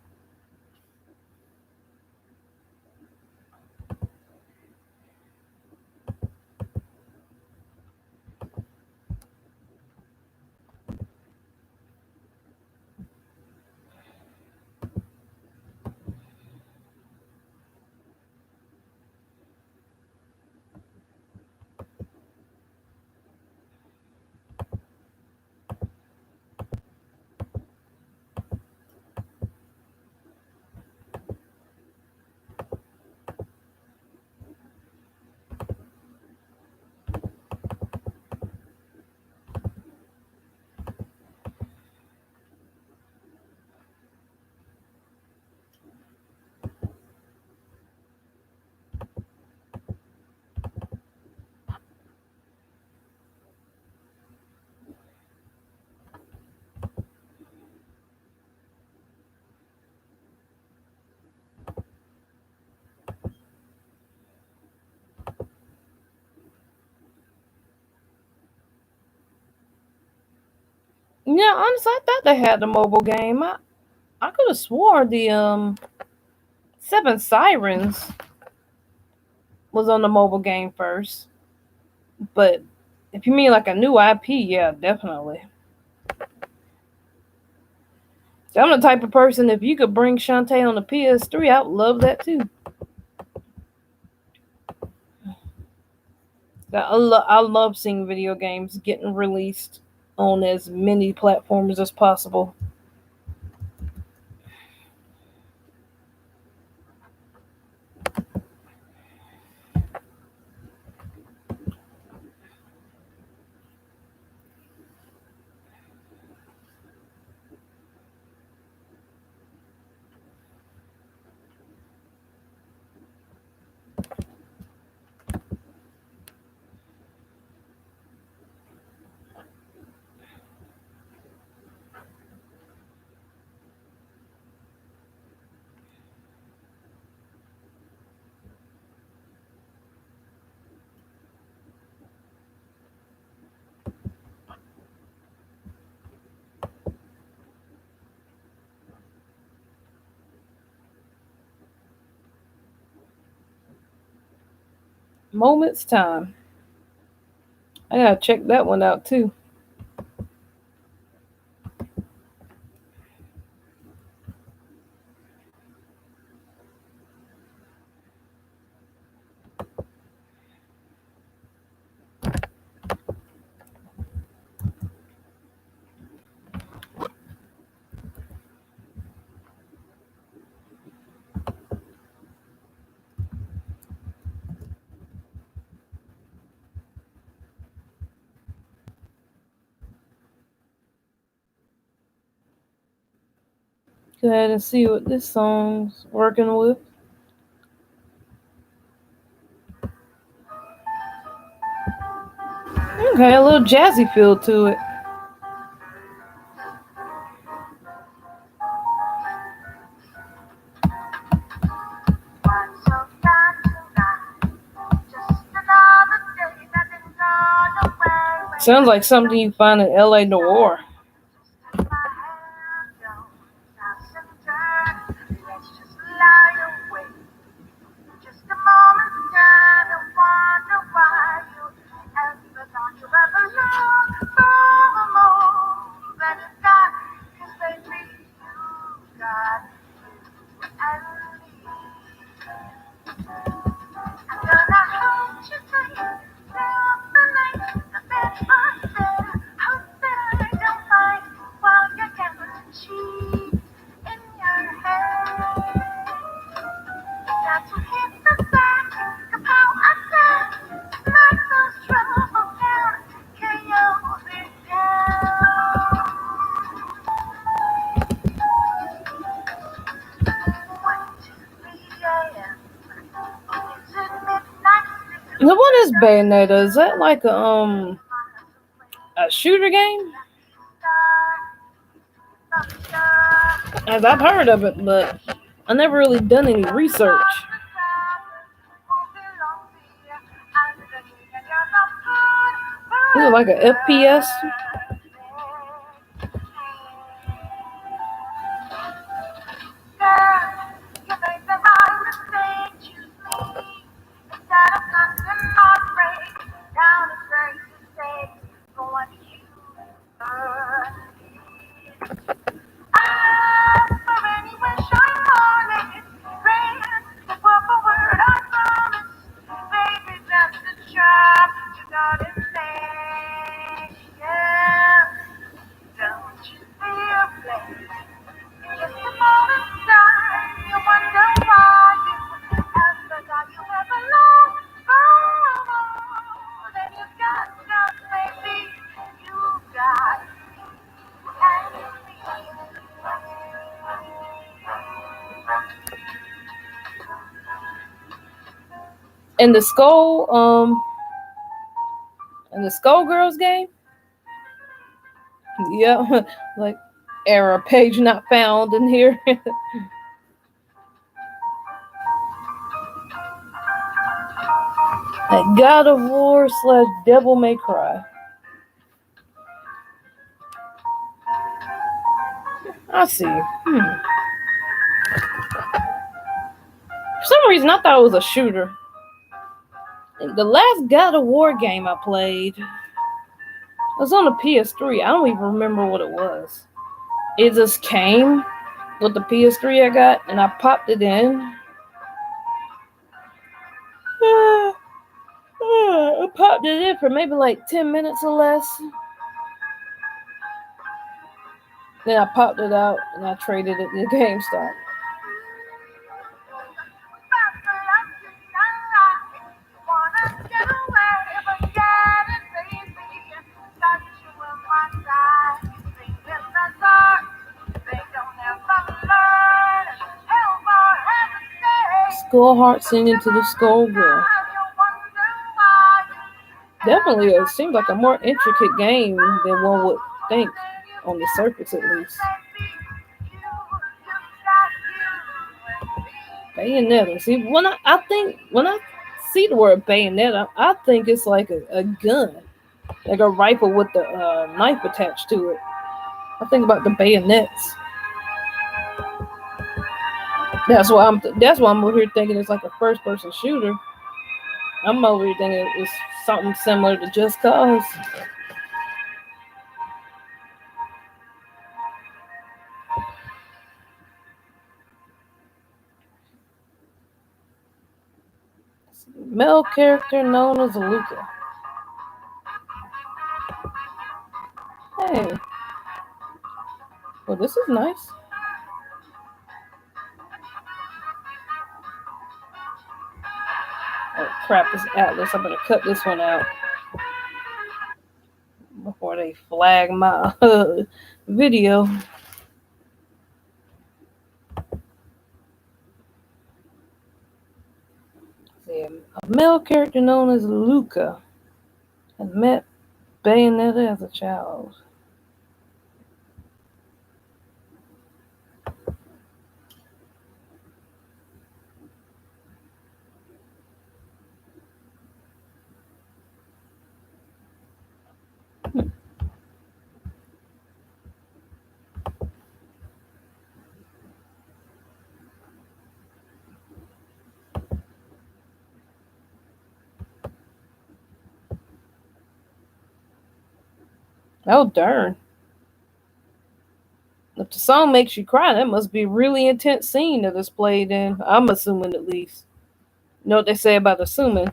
Yeah, honestly, I thought they had the mobile game. I could have swore the Seven Sirens was on the mobile game first. But if you mean like a new IP, yeah, definitely. I'm the type of person, if you could bring Shantae on the PS3, I would love that too. I love seeing video games getting released on as many platforms as possible. Moments time. I gotta check that one out too. Go ahead and see what this song's working with. Okay, a little jazzy feel to it. Sounds like something you find in LA Noir. Now, what is Bayonetta? Is that like a shooter game? As I've heard of it, but I never really done any research. Is it like a FPS? In the Skull Girls game? Yeah, like error page not found in here. Like God of War / Devil May Cry. I see. For some reason, I thought it was a shooter. The last God of War game I played was on the PS3. I don't even remember what it was. It just came with the PS3 I got, and I popped it in. I popped it in for maybe like 10 minutes or less. Then I popped it out and I traded it to GameStop. Skull Heart singing to the Skull Girl. Definitely, it seems like a more intricate game than one would think, on the surface at least. Bayonetta. See, when I see the word Bayonetta, I think it's like a gun, like a rifle with the knife attached to it. I think about the bayonets. That's why I'm over here thinking it's like a first person shooter. I'm over here thinking it's something similar to Just Cause. Male character known as Luca. Hey. Well, this is nice. Oh crap, this Atlas. I better cut this one out before they flag my video. See, a male character known as Luca had met Bayonetta as a child. Oh darn. If the song makes you cry, that must be a really intense scene that is played in. I'm assuming at least. You know what they say about assuming.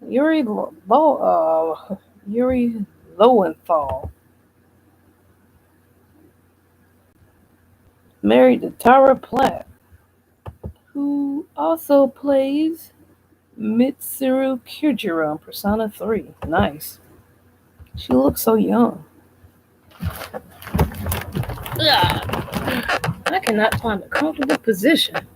Yuri Yuri Lowenthal married to Tara Platt, who also plays Mitsuru Kujira on Persona 3. Nice. She looks so young. Ugh. I cannot find a comfortable position.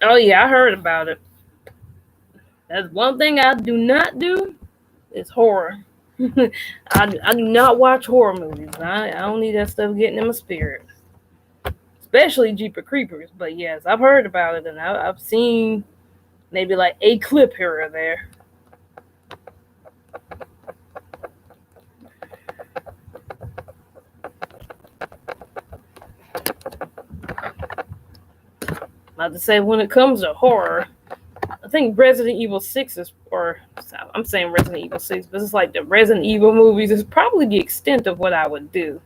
Oh yeah, I heard about it. That's one thing I do not do is horror. I do not watch horror movies. I don't need that stuff getting in my spirit, especially Jeepers Creepers. But yes, I've heard about it and I've seen maybe like a clip here or there. I have to say, when it comes to horror, I think Resident Evil 6 is, or I'm saying Resident Evil 6, but it's like the Resident Evil movies is probably the extent of what I would do.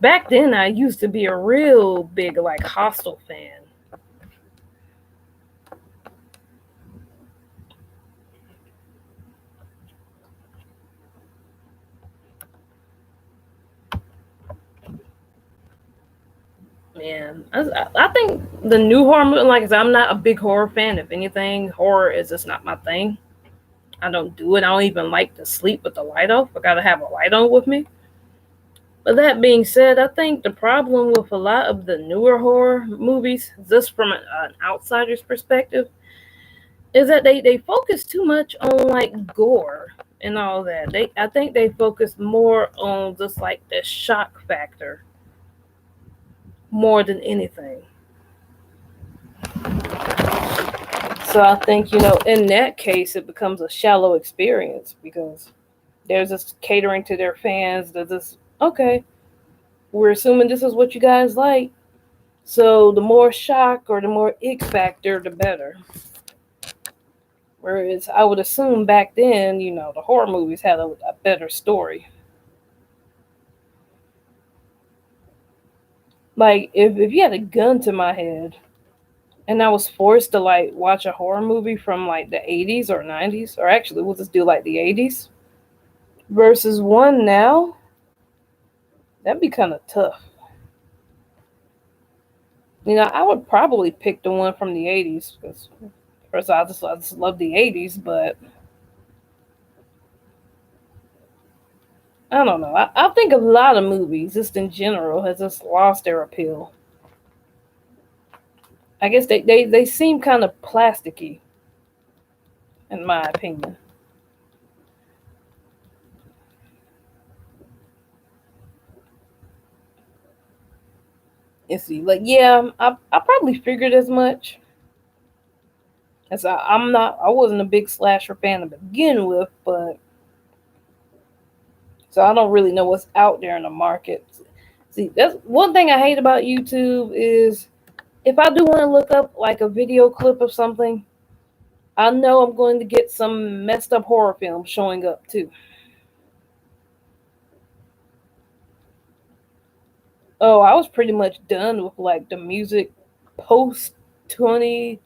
Back then, I used to be a real big, like, Hostel fan. Man, I think the new horror movie, like I said, I'm not a big horror fan. If anything, horror is just not my thing. I don't do it. I don't even like to sleep with the light off. I gotta have a light on with me. But that being said, I think the problem with a lot of the newer horror movies, just from an outsider's perspective, is that they focus too much on like gore and all that. I think they focus more on just like the shock factor more than anything. So I think, in that case, it becomes a shallow experience because they're just catering to their fans. They're just, okay, we're assuming this is what you guys like. So the more shock or the more ick factor, the better. Whereas I would assume back then, the horror movies had a better story. Like, if you had a gun to my head and I was forced to, like, watch a horror movie from, like, the 80s or 90s, or actually, we'll just do, like, the 80s versus one now, that'd be kind of tough. I would probably pick the one from the 80s because, first, I just love the 80s, but I don't know. I think a lot of movies, just in general, has just lost their appeal. I guess they seem kind of plasticky, in my opinion. And see, like, yeah, I probably figured as much. As I wasn't a big slasher fan to begin with, but so I don't really know what's out there in the market. See, that's one thing I hate about YouTube is if I do want to look up like a video clip of something, I know I'm going to get some messed up horror film showing up too. Oh, I was pretty much done with like the music post 20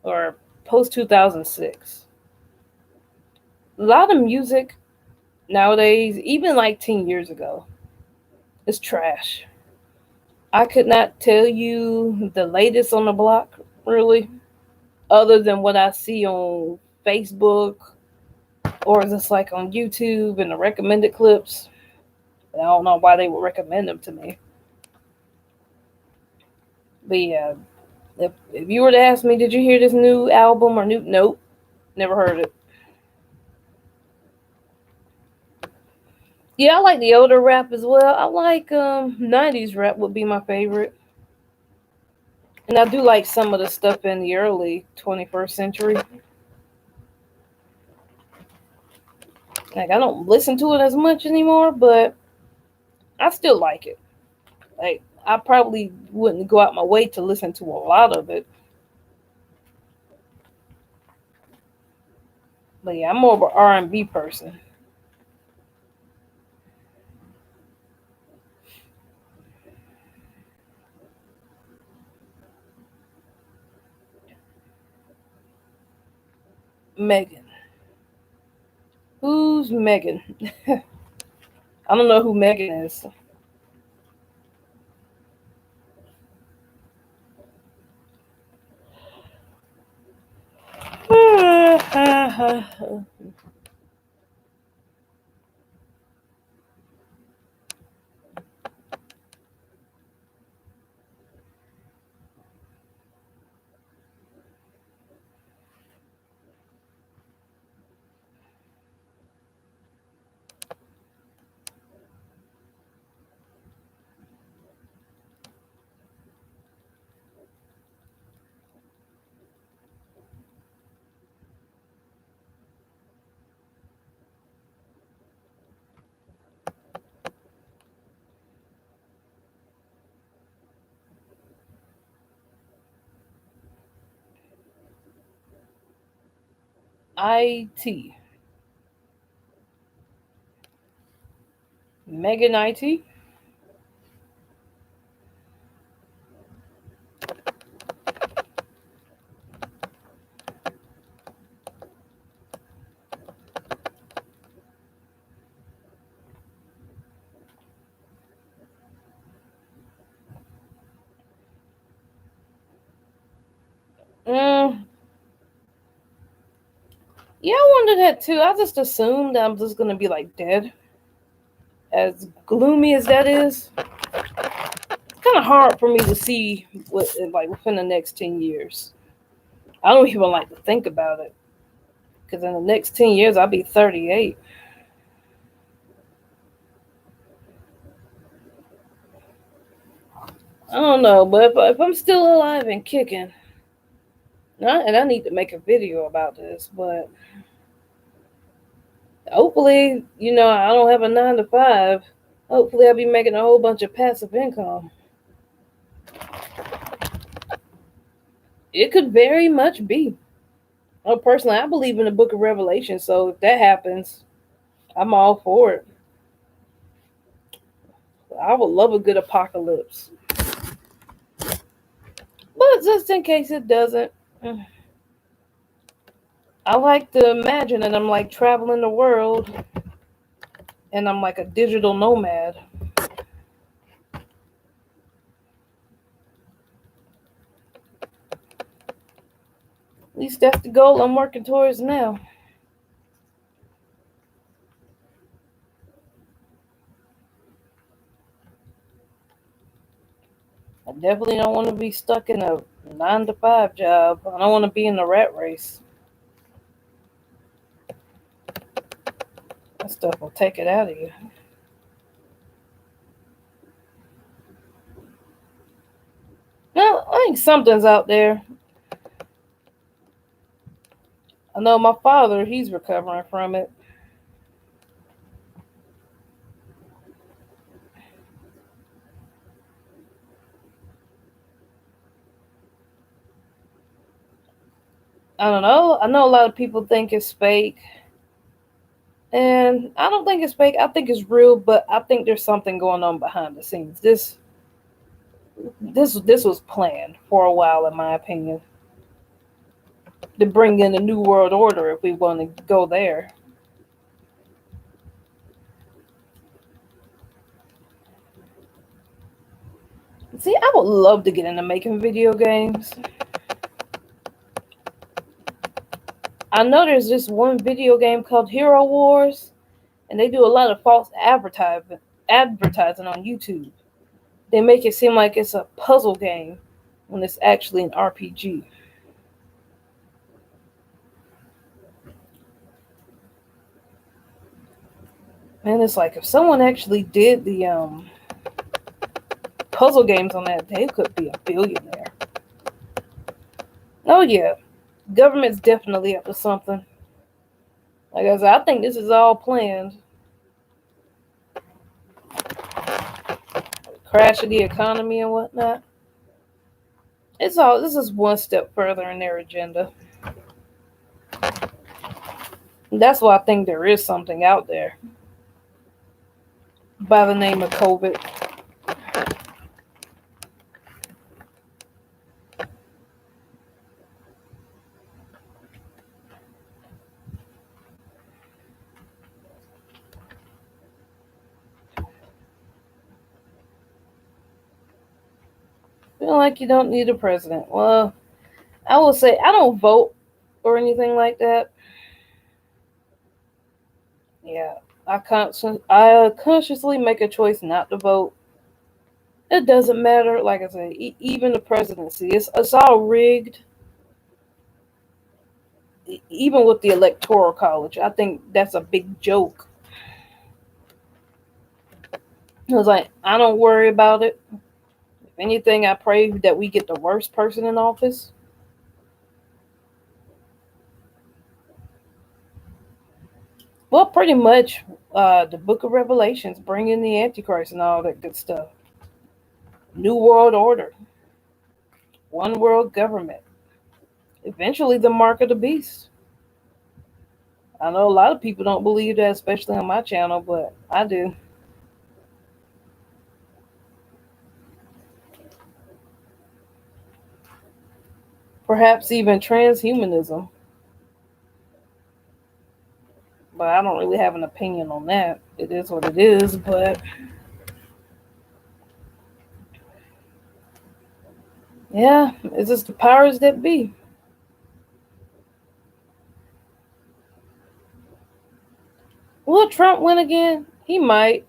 or post 2006. A lot of music nowadays, even like 10 years ago, is trash. I could not tell you the latest on the block, really, other than what I see on Facebook or just like on YouTube and the recommended clips. I don't know why they would recommend them to me. But yeah, if you were to ask me, did you hear this new album or new? Nope, never heard it. Yeah, I like the older rap as well. I like 90s rap would be my favorite. And I do like some of the stuff in the early 21st century. Like I don't listen to it as much anymore, but I still like it. Like I probably wouldn't go out my way to listen to a lot of it. But yeah, I'm more of an R&B person. Megan. Who's Megan? I don't know who Megan is. IT. Megan IT. Mm, yeah, I wondered that too. I just assumed I'm just gonna be like dead. As gloomy as that is, it's kind of hard for me to see what like within the next 10 years. I don't even like to think about it because in the next 10 years I'll be 38. I don't know, but if I'm still alive and kicking, and I need to make a video about this, but hopefully, I don't have a 9 to 5. Hopefully, I'll be making a whole bunch of passive income. It could very much be. Oh, personally, I believe in the Book of Revelation, so if that happens, I'm all for it. I would love a good apocalypse, but just in case it doesn't, I like to imagine that I'm like traveling the world and I'm like a digital nomad. At least that's the goal I'm working towards now. I definitely don't want to be stuck in a 9 to 5 job. I don't want to be in the rat race. That stuff will take it out of you. No, I think something's out there. I know my father, he's recovering from it. I don't know. I know a lot of people think it's fake. And I don't think it's fake. I think it's real, but I think there's something going on behind the scenes. This was planned for a while, in my opinion, to bring in a new world order if we want to go there. See, I would love to get into making video games. I know there's this one video game called Hero Wars, and they do a lot of false advertising on YouTube. They make it seem like it's a puzzle game when it's actually an RPG. And it's like if someone actually did the puzzle games on that, they could be a billionaire. Oh yeah, government's definitely up to something. Like I said, I think this is all planned. Crash of the economy and whatnot. It's all this is one step further in their agenda. And that's why I think there is something out there by the name of COVID. Feel like you don't need a president. Well, I will say I don't vote or anything like that. Yeah, I consciously make a choice not to vote. It doesn't matter. Like I said, even the presidency, it's all rigged. Even with the electoral college, I think that's a big joke. I was like, I don't worry about it. If anything, I pray that we get the worst person in office. Well, pretty much, the Book of Revelations, bring in the Antichrist and all that good stuff. New World Order, one world government. Eventually, the mark of the beast. I know a lot of people don't believe that, especially on my channel, but I do. Perhaps even transhumanism, but I don't really have an opinion on that. It is what it is, but yeah, it's just the powers that be. Will Trump win again? He might.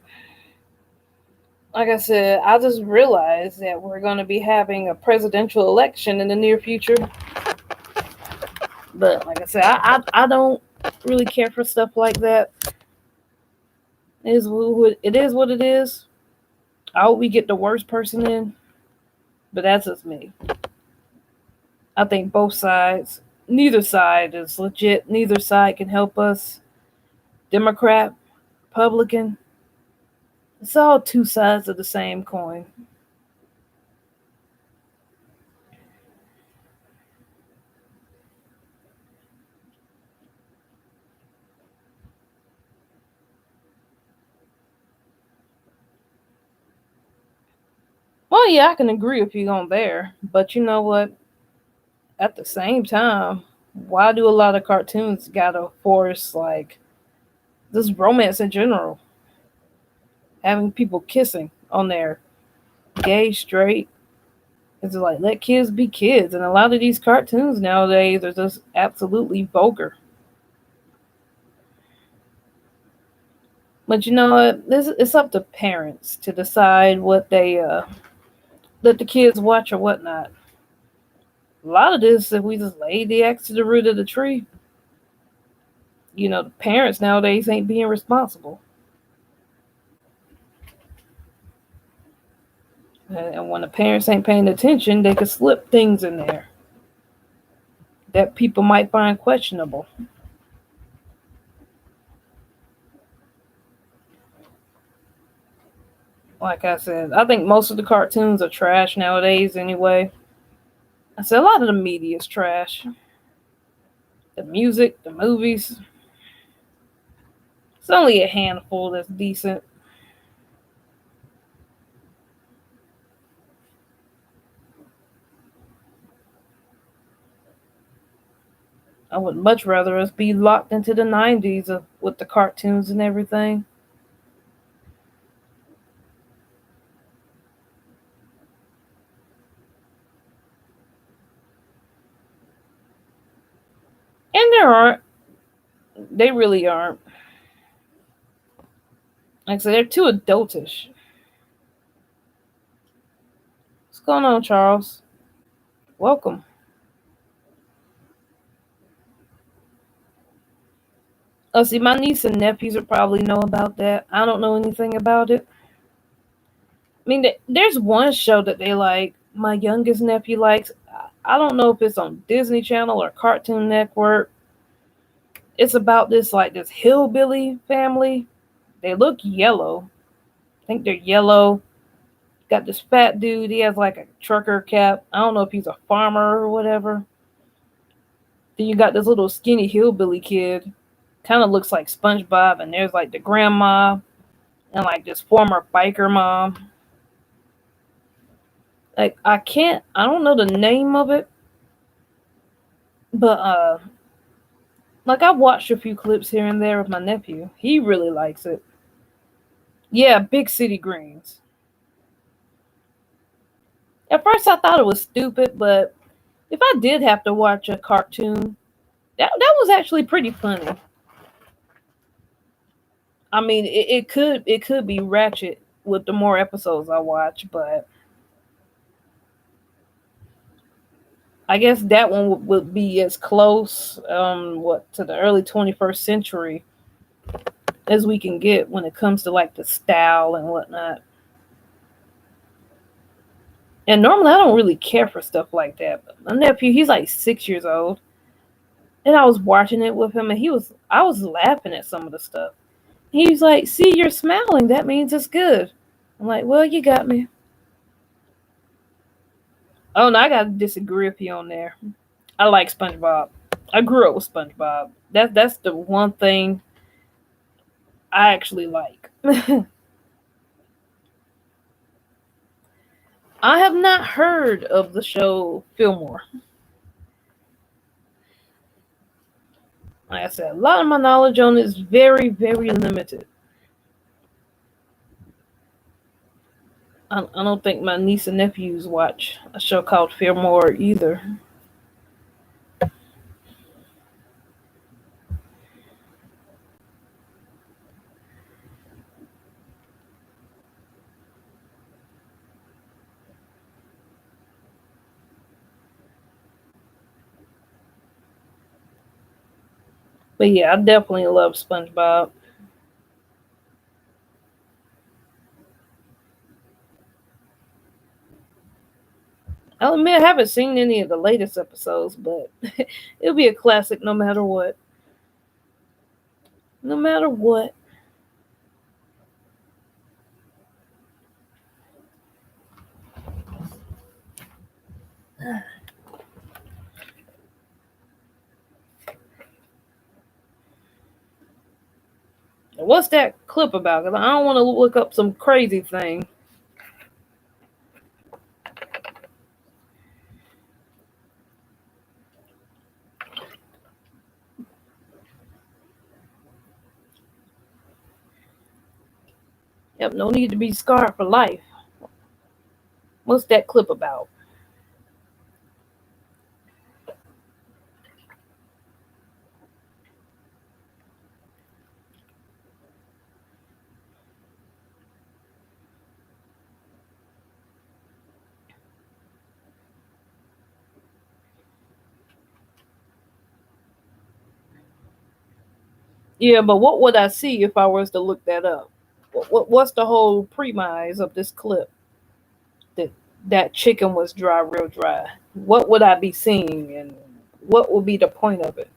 Like I said, I just realized that we're going to be having a presidential election in the near future. But like I said, I don't really care for stuff like that. It is what it is. I hope we get the worst person in, but that's just me. I think both sides, neither side is legit. Neither side can help us. Democrat, Republican, it's all two sides of the same coin. Well, yeah, I can agree with you on there, but you know what? At the same time, why do a lot of cartoons gotta force like this romance in general? Having people kissing on there, gay, straight. It's like let kids be kids, and a lot of these cartoons nowadays are just absolutely vulgar. But you know what? This it's up to parents to decide what they let the kids watch or whatnot. A lot of this, if we just lay the axe to the root of the tree, the parents nowadays ain't being responsible. And when the parents ain't paying attention, they could slip things in there that people might find questionable. Like I said, I think most of the cartoons are trash nowadays anyway. I said a lot of the media is trash. The music, the movies. It's only a handful that's decent. I would much rather us be locked into the 90s with the cartoons and everything. And there aren't. They really aren't. Like I said, they're too adultish. What's going on, Charles? Welcome. Oh, see, my niece and nephews would probably know about that. I don't know anything about it. I mean, there's one show that they like. My youngest nephew likes. I don't know if it's on Disney Channel or Cartoon Network. It's about this hillbilly family. They look yellow. I think they're yellow. Got this fat dude. He has like a trucker cap. I don't know if he's a farmer or whatever. Then you got this little skinny hillbilly kid. Kind of looks like SpongeBob. And there's like the grandma and like this former biker mom. Like I don't know the name of it, but like I've watched a few clips here and there with my nephew. He really likes it. Yeah, Big City Greens. At first I thought it was stupid, but if I did have to watch a cartoon, that was actually pretty funny. I mean, it could be ratchet with the more episodes I watch, but I guess that one would be as close, what to the early 21st century as we can get when it comes to like the style and whatnot. And normally I don't really care for stuff like that. But my nephew, he's like 6 years old, and I was watching it with him, and I was laughing at some of the stuff. He's like, "See, you're smiling. That means it's good." I'm like, "Well, you got me." Oh no, I gotta disagree with you on there. I like SpongeBob. I grew up with SpongeBob. That's the one thing I actually like. I have not heard of the show Fillmore. Like I said, a lot of my knowledge on it is very, very limited. I don't think my niece and nephews watch a show called Fillmore either. But yeah, I definitely love SpongeBob. I'll admit I haven't seen any of the latest episodes, but it'll be a classic no matter what. No matter what. What's that clip about? Because I don't want to look up some crazy thing. Yep, no need to be scarred for life. What's that clip about? Yeah, but what would I see if I was to look that up? What's the whole premise of this clip? that chicken was dry, real dry, what would I be seeing, and what would be the point of it?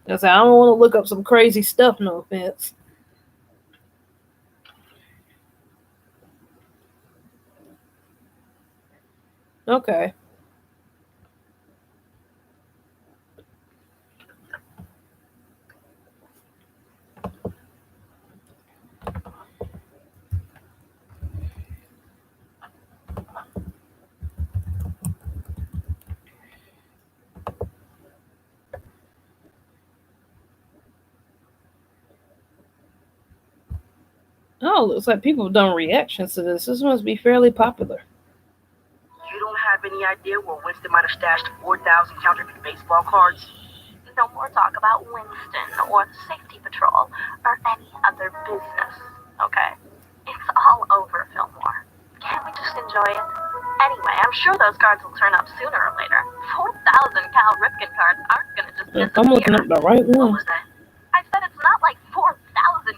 I said, I don't want to look up some crazy stuff. No offense. Okay. Oh, looks like people have done reactions to this. This must be fairly popular. You don't have any idea where Winston might have stashed 4,000 counterfeit baseball cards? No more talk about Winston or the safety patrol or any other business, okay? It's all over, Fillmore. Can't we just enjoy it? Anyway, I'm sure those cards will turn up sooner or later. 4,000 Cal Ripken cards aren't gonna just disappear. I'm looking up the right What one. was that? I said it's not like 4,000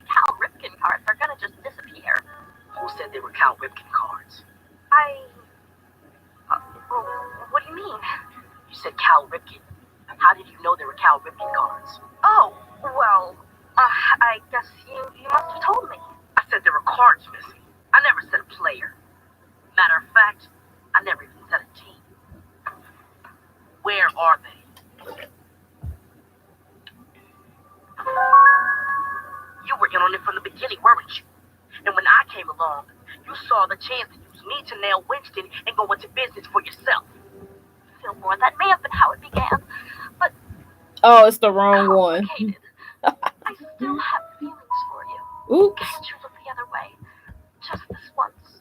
Cal Ripken cards are gonna just disappear. Who said they were Cal Ripken cards? What do you mean? You said Cal Ripken. How did you know they were Cal Ripken cards? Oh, well, I guess you must have told me. I said there were cards missing. I never said a player. Matter of fact, I never even said a team. Where are they? You were in on it from the beginning, weren't you? And when I came along, you saw the chance to use me to nail Winston and go into business for yourself. Fillmore, that may have been how it began, but Oh, it's the wrong one. I still have feelings for you. Oops. Can't you look the other way? Just this once.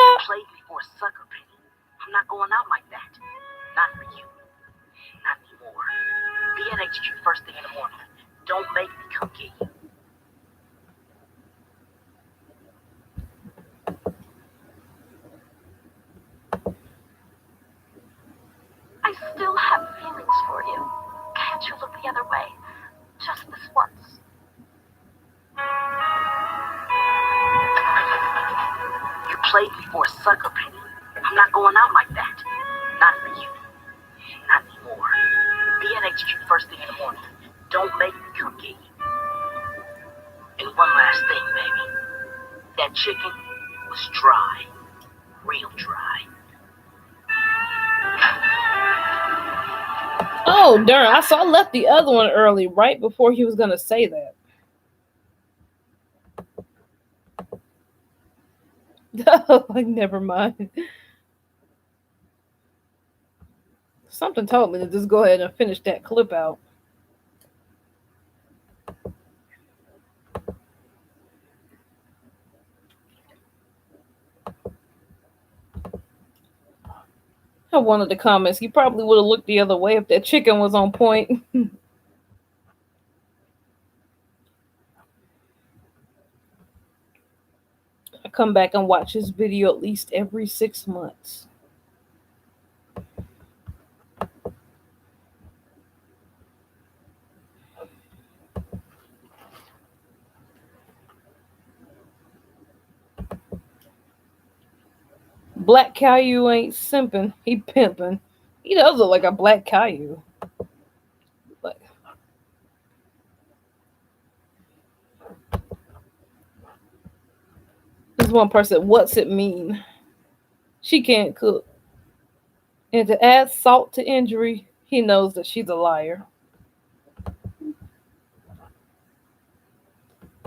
You played me for a sucker, Penny. I'm not going out like that. Not for you. Not anymore. Be at HQ first thing in the morning. Don't make me come get you. I still have feelings for you. Can't you look the other way? Just this once. You played me for a sucker, Penny. I'm not going out like that. Not for you. Not anymore. Be at HQ first thing in the morning. Don't make me come get you. And one last thing, baby. That chicken was dry. Real dry. Oh, darn. I left the other one early, right before he was going to say that. Like, never mind. Something told me to just go ahead and finish that clip out. One of the comments, you probably would have looked the other way if that chicken was on point. I come back and watch his video at least every 6 months. Black Caillou ain't simping, he pimping. He does look like a black Caillou. But this one person, what's it mean? She can't cook. And to add salt to injury, he knows that she's a liar.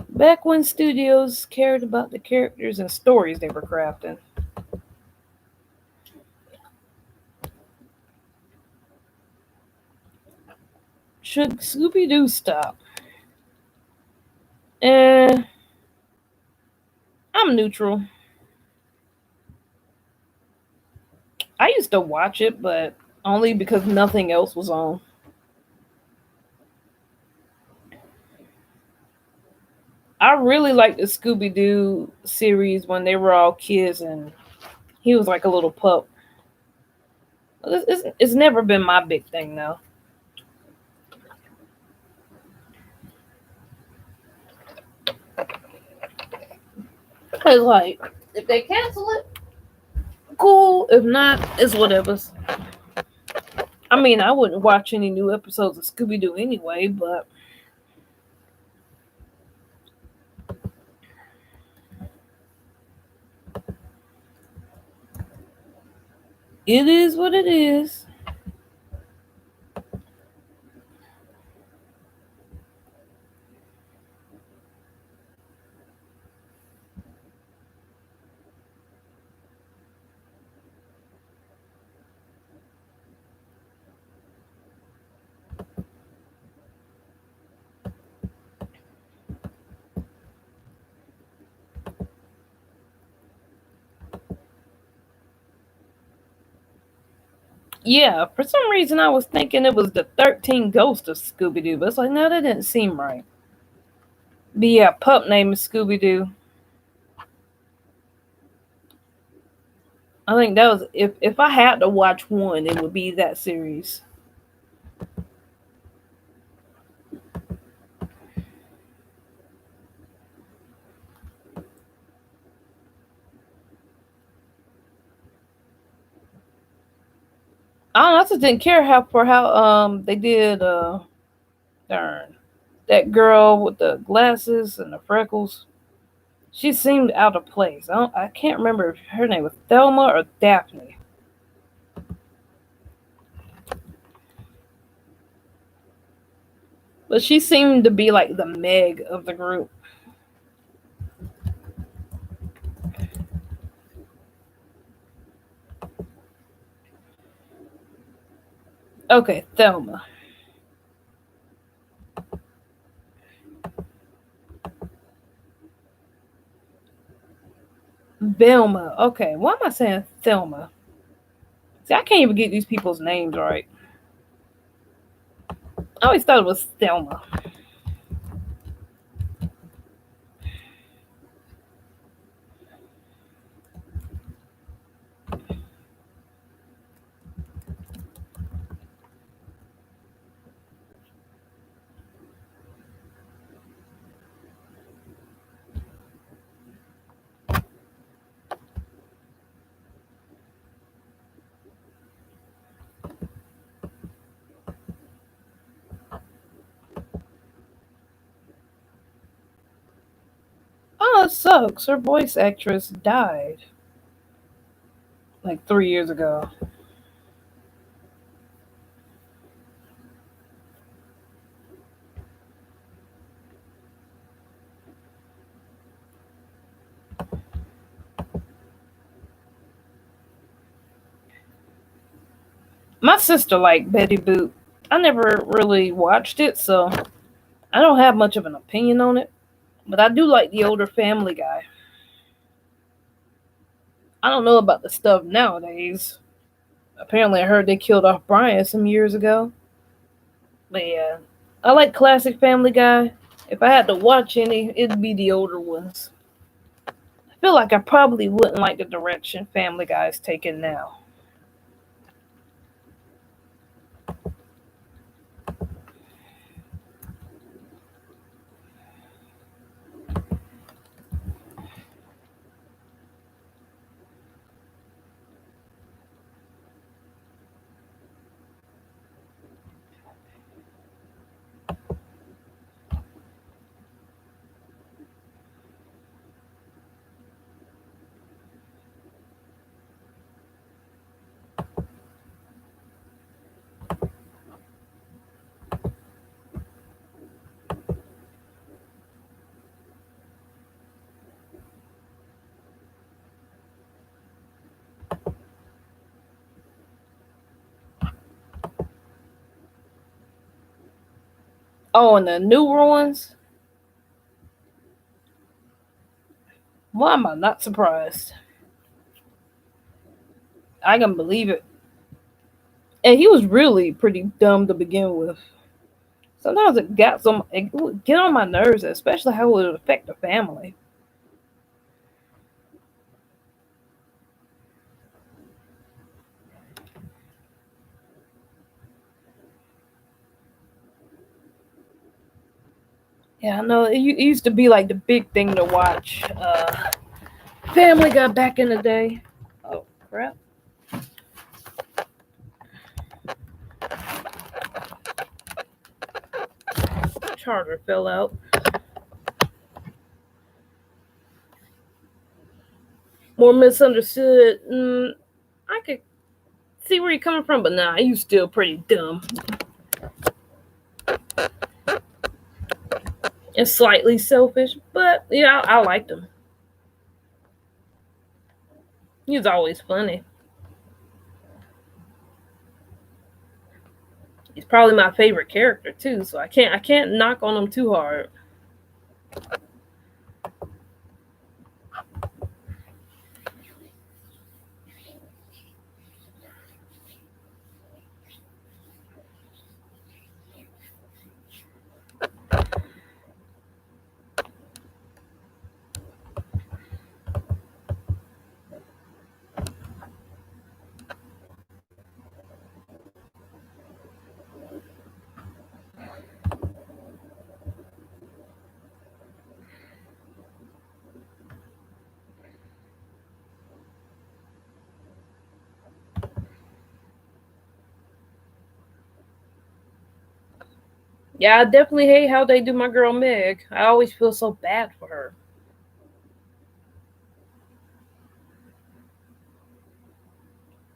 Back when studios cared about the characters and stories they were crafting. Should Scooby-Doo stop? I'm neutral. I used to watch it, but only because nothing else was on. I really liked the Scooby-Doo series when they were all kids and he was like a little pup. It's never been my big thing, though. It's like if they cancel it, cool. If not, it's whatever. I mean, I wouldn't watch any new episodes of Scooby Doo anyway, but it is what it is. Yeah, for some reason I was thinking it was the 13 Ghosts of Scooby Doo, but it's like, no, that didn't seem right. But yeah, pup name is Scooby Doo. I think that was if I had to watch one, it would be that series. I don't know, I just didn't care how they did darn that girl with the glasses and the freckles. She seemed out of place. I can't remember if her name was Thelma or Daphne. But she seemed to be like the Meg of the group. Okay, Thelma. Velma. Okay, why am I saying Thelma? See, I can't even get these people's names right. I always thought it was Thelma. Oh, it sucks. Her voice actress died like 3 years ago. My sister liked Betty Boop. I never really watched it, so I don't have much of an opinion on it. But I do like the older Family Guy. I don't know about the stuff nowadays. Apparently, I heard they killed off Brian some years ago. But yeah, I like classic Family Guy. If I had to watch any, it'd be the older ones. I feel like I probably wouldn't like the direction Family Guy is taking now. Oh, and the newer ones? Why am I not surprised? I can believe it. And he was really pretty dumb to begin with. Sometimes it would get on my nerves, especially how it would affect the family. Yeah, I know it used to be like the big thing to watch. Family Guy back in the day. Oh, crap. Charger fell out. More Misunderstood. I could see where you're coming from, but nah, you still pretty dumb. And slightly selfish, but yeah, I liked him. He was always funny. He's probably my favorite character too, so I can't knock on him too hard. Yeah, I definitely hate how they do my girl Meg. I always feel so bad for her.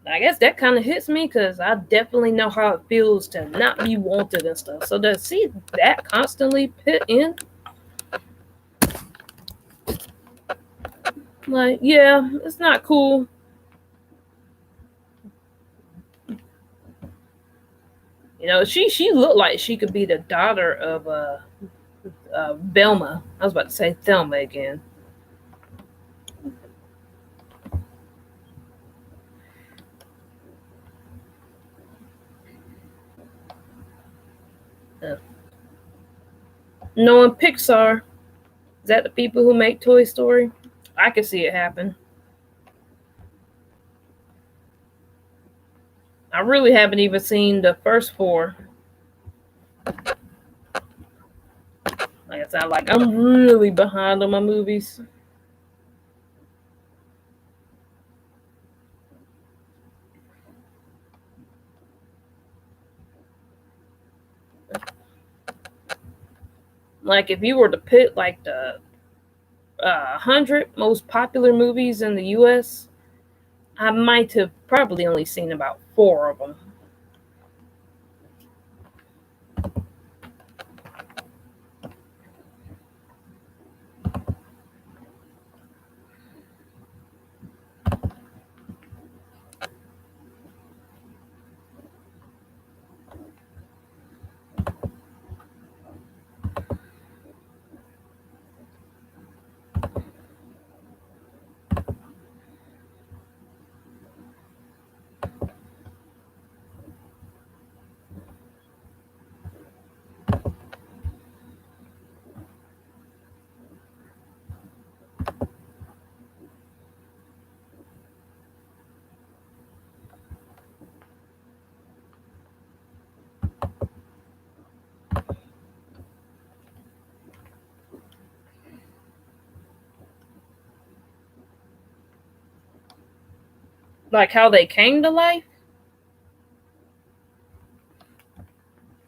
I guess that kind of hits me because I definitely know how it feels to not be wanted and stuff. So to see that constantly put in, like, yeah, it's not cool. You know, she looked like she could be the daughter of Velma. I was about to say Thelma again. Knowing Pixar, is that the people who make Toy Story? I can see it happen. I really haven't even seen the first four. Like I said, like I'm really behind on my movies. Like if you were to pit like the 100 most popular movies in the U.S., I might have probably only seen about 4 of them. Like how they came to life?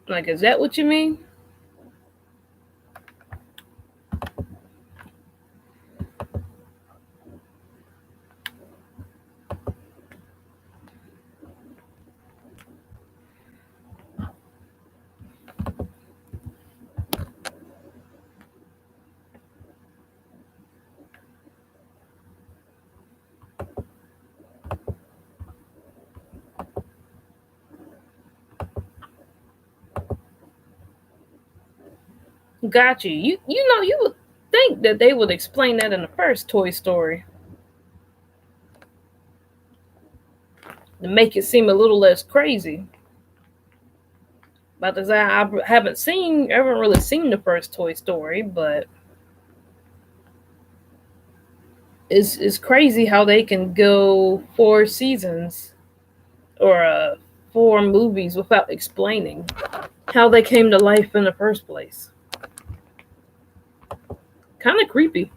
Like, is that what you mean? Got you. You know, you would think that they would explain that in the first Toy Story to make it seem a little less crazy. But as I haven't really seen the first Toy Story, but it's crazy how they can go 4 seasons or 4 movies without explaining how they came to life in the first place. Kind of creepy.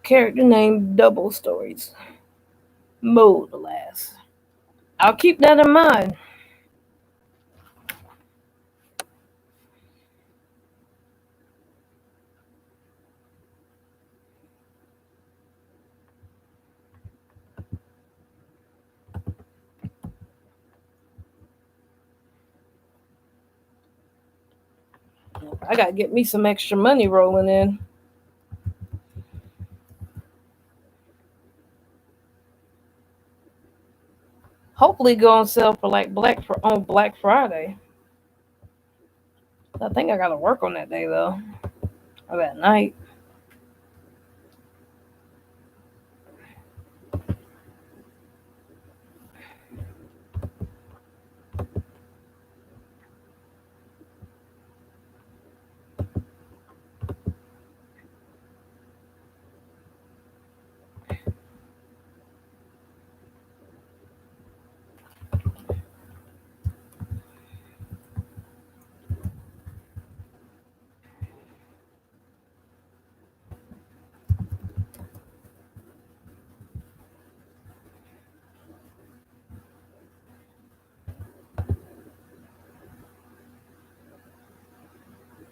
Character name Double Stories. Mode, alas. I'll keep that in mind. I gotta get me some extra money rolling in. Hopefully, go on sale for like on Black Friday. I think I gotta work on that day though, or that night.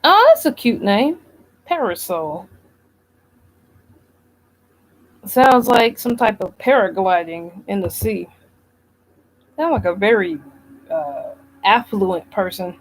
Oh, that's a cute name. Parasol. Sounds like some type of paragliding in the sea. Sound like a very uh, affluent person.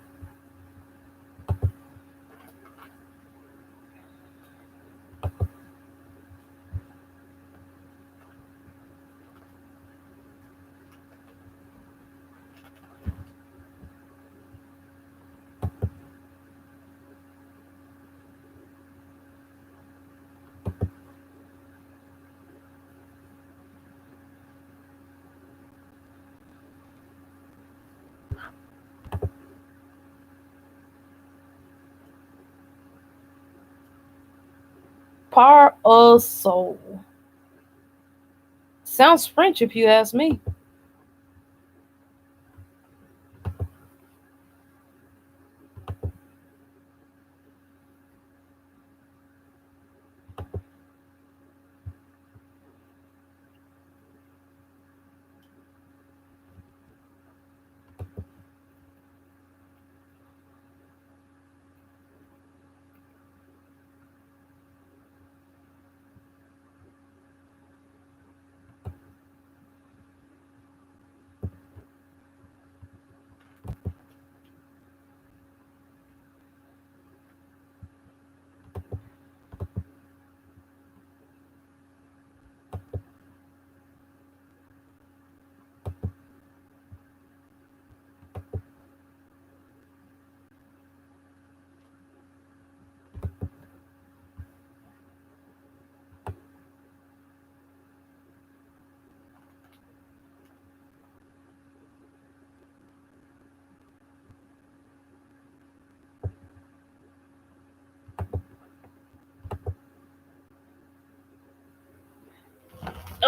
Parasol. Sounds French if you ask me.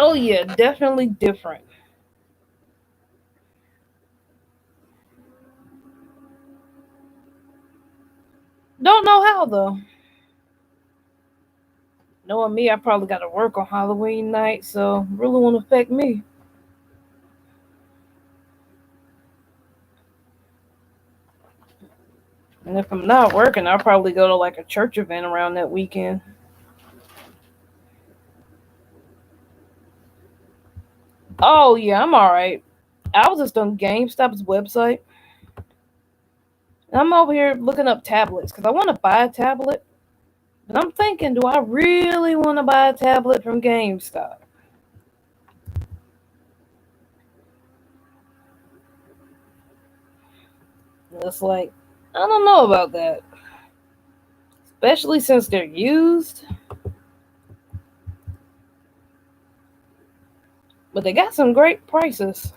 Oh yeah, definitely different. Don't know how though. Knowing me, I probably got to work on Halloween night, so really won't affect me. And if I'm not working, I'll probably go to like a church event around that weekend. Oh yeah, I'm all right. I was just on GameStop's website. And I'm over here looking up tablets because I want to buy a tablet. But I'm thinking, do I really want to buy a tablet from GameStop? And it's like, I don't know about that. Especially since they're used. But they got some great prices.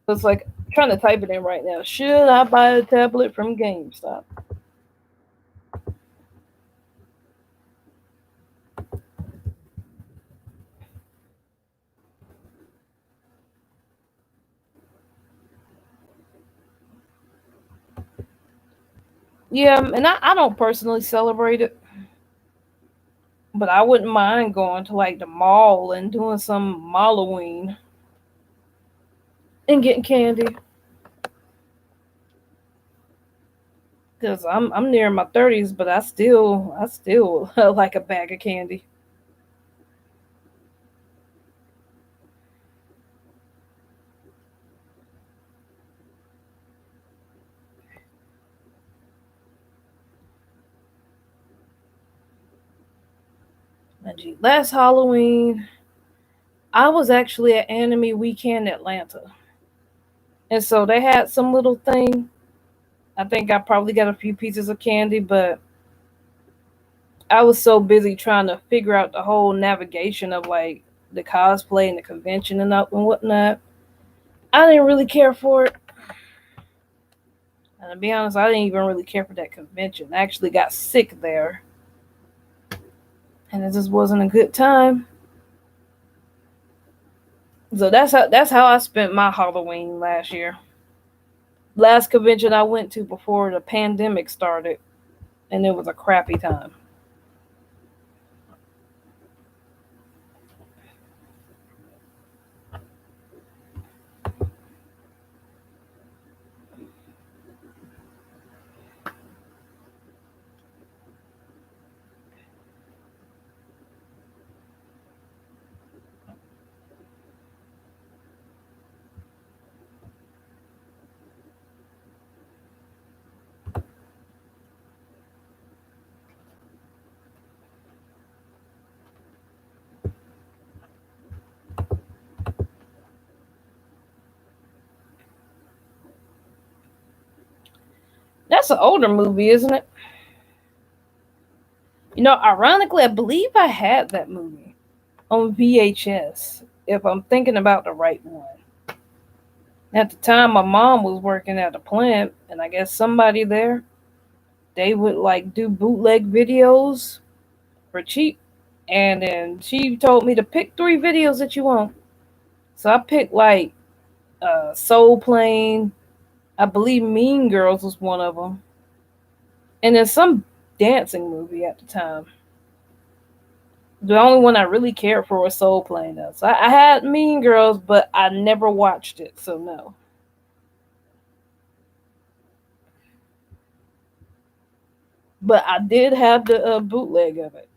So it's like trying to type it in right now. Should I buy a tablet from GameStop? Yeah, and I don't personally celebrate it, but I wouldn't mind going to like the mall and doing some Halloween and getting candy. Cause I'm near my 30s, but I still like a bag of candy. Last Halloween, I was actually at Anime Weekend Atlanta, and so they had some little thing. I think I probably got a few pieces of candy, but I was so busy trying to figure out the whole navigation of like the cosplay and the convention and up and whatnot. I didn't really care for it. And to be honest, I didn't even really care for that convention. I actually got sick there, and it just wasn't a good time. So that's how I spent my Halloween last year. Last convention I went to before the pandemic started, and it was a crappy time. That's an older movie, isn't it? Ironically, I believe I had that movie on VHS, if I'm thinking about the right one. At the time, my mom was working at a plant, and I guess somebody there, they would like do bootleg videos for cheap. And then she told me to pick three videos that you want. So I picked like Soul Plane. I believe Mean Girls was one of them. And then some dancing movie at the time. The only one I really cared for was Soul Plane, though. So I had Mean Girls, but I never watched it, so no. But I did have the bootleg of it.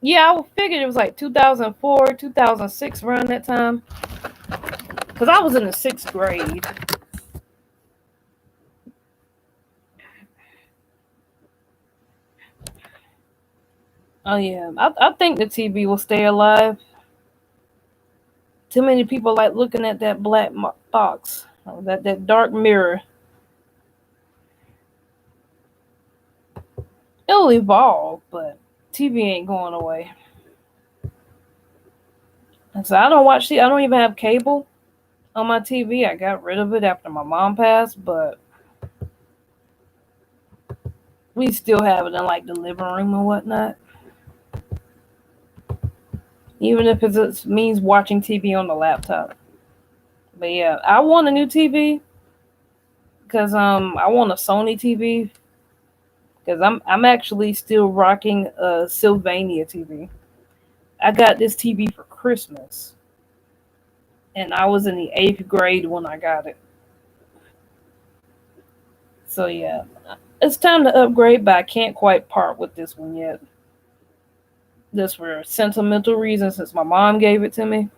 Yeah, I figured it was like 2004, 2006 around that time. Because I was in the sixth grade. Oh, yeah. I think the TV will stay alive. Too many people like looking at that black box, that dark mirror. It'll evolve, but TV ain't going away. And so I don't watch I don't even have cable on my TV. I got rid of it after my mom passed, but we still have it in like the living room and whatnot. Even if it just means watching TV on the laptop. But yeah, I want a new TV because I want a Sony TV because I'm actually still rocking a Sylvania TV. I got this TV for Christmas, and I was in the 8th grade when I got it. So yeah, it's time to upgrade, but I can't quite part with this one yet. Just for sentimental reasons, since my mom gave it to me.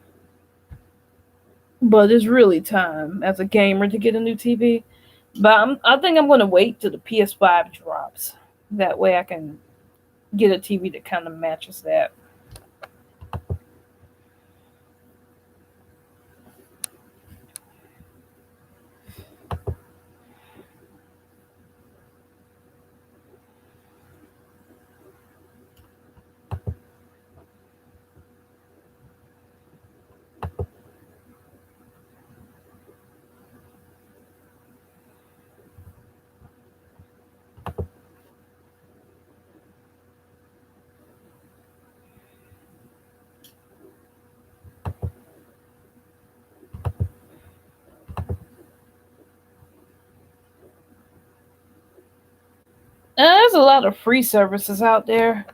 But it's really time as a gamer to get a new TV. But I think I'm gonna wait till the PS5 drops. That way I can get a TV that kind of matches that. There's a lot of free services out there.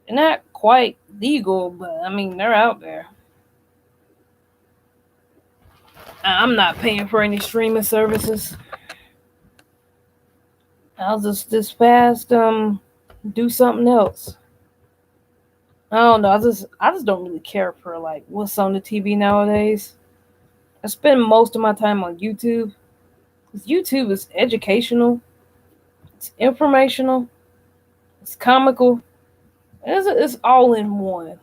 They're not quite legal, but I mean they're out there. I'm not paying for any streaming services. I'll just this fast do something else. I don't know. I just don't really care for like what's on the TV nowadays. I spend most of my time on YouTube. 'Cause YouTube is educational, it's informational, it's comical. It's all in one.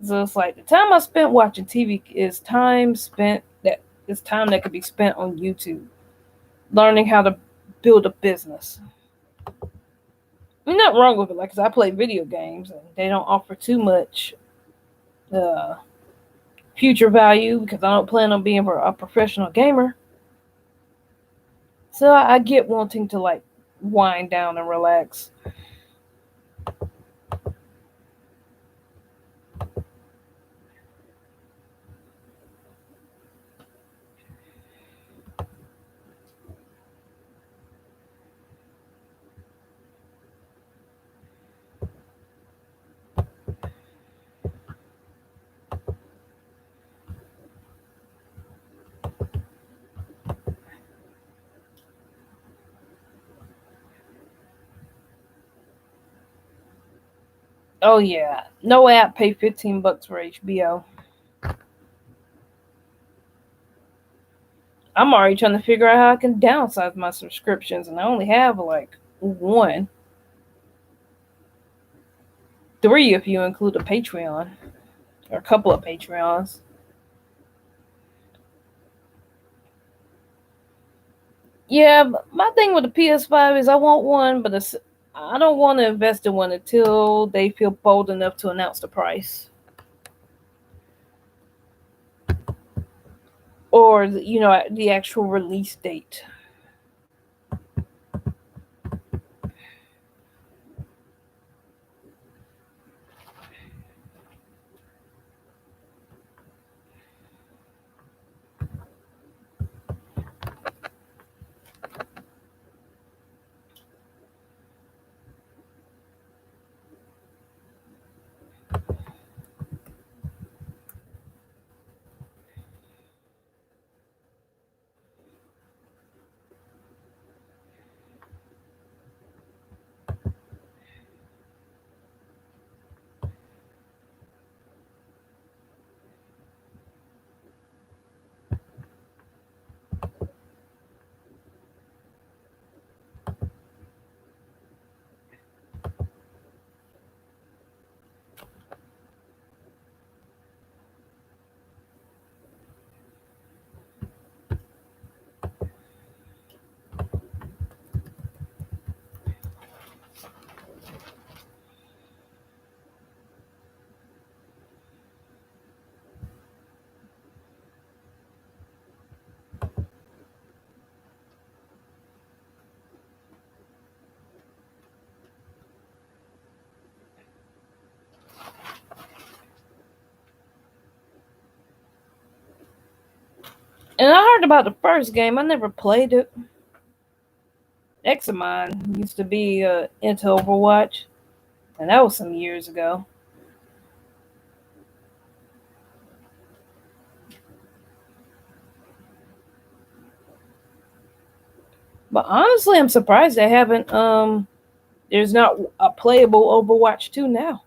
So it's like the time I spent watching TV is time that could be spent on YouTube, learning how to build a business. I mean, nothing wrong with it. Like, 'cause I play video games and they don't offer too much uh, future value because I don't plan on being a professional gamer. So I get wanting to like wind down and relax. Oh yeah, no app pay $15 for HBO. I'm already trying to figure out how I can downsize my subscriptions, and I only have like one, three if you include a Patreon or a couple of Patreons. Yeah, but my thing with the PS5 is I want one, but I don't want to invest in one until they feel bold enough to announce the price or the actual release date. And I heard about the first game. I never played it. Ex of mine used to be into Overwatch, and that was some years ago. But honestly, I'm surprised they haven't. There's not a playable Overwatch 2 now.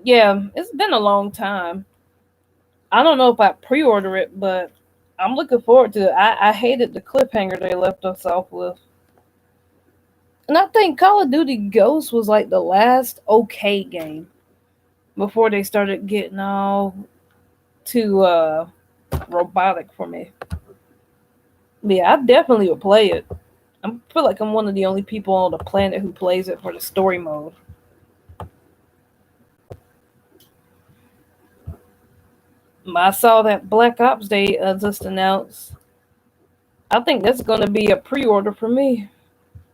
Yeah, it's been a long time. I don't know if I pre-order it, but I'm looking forward to it. I hated the cliffhanger they left us off with. And I think Call of Duty Ghosts was like the last okay game before they started getting all too robotic for me. But yeah, I definitely would play it. I feel like I'm one of the only people on the planet who plays it for the story mode. I saw that Black Ops Day just announced. I think that's going to be a pre-order for me,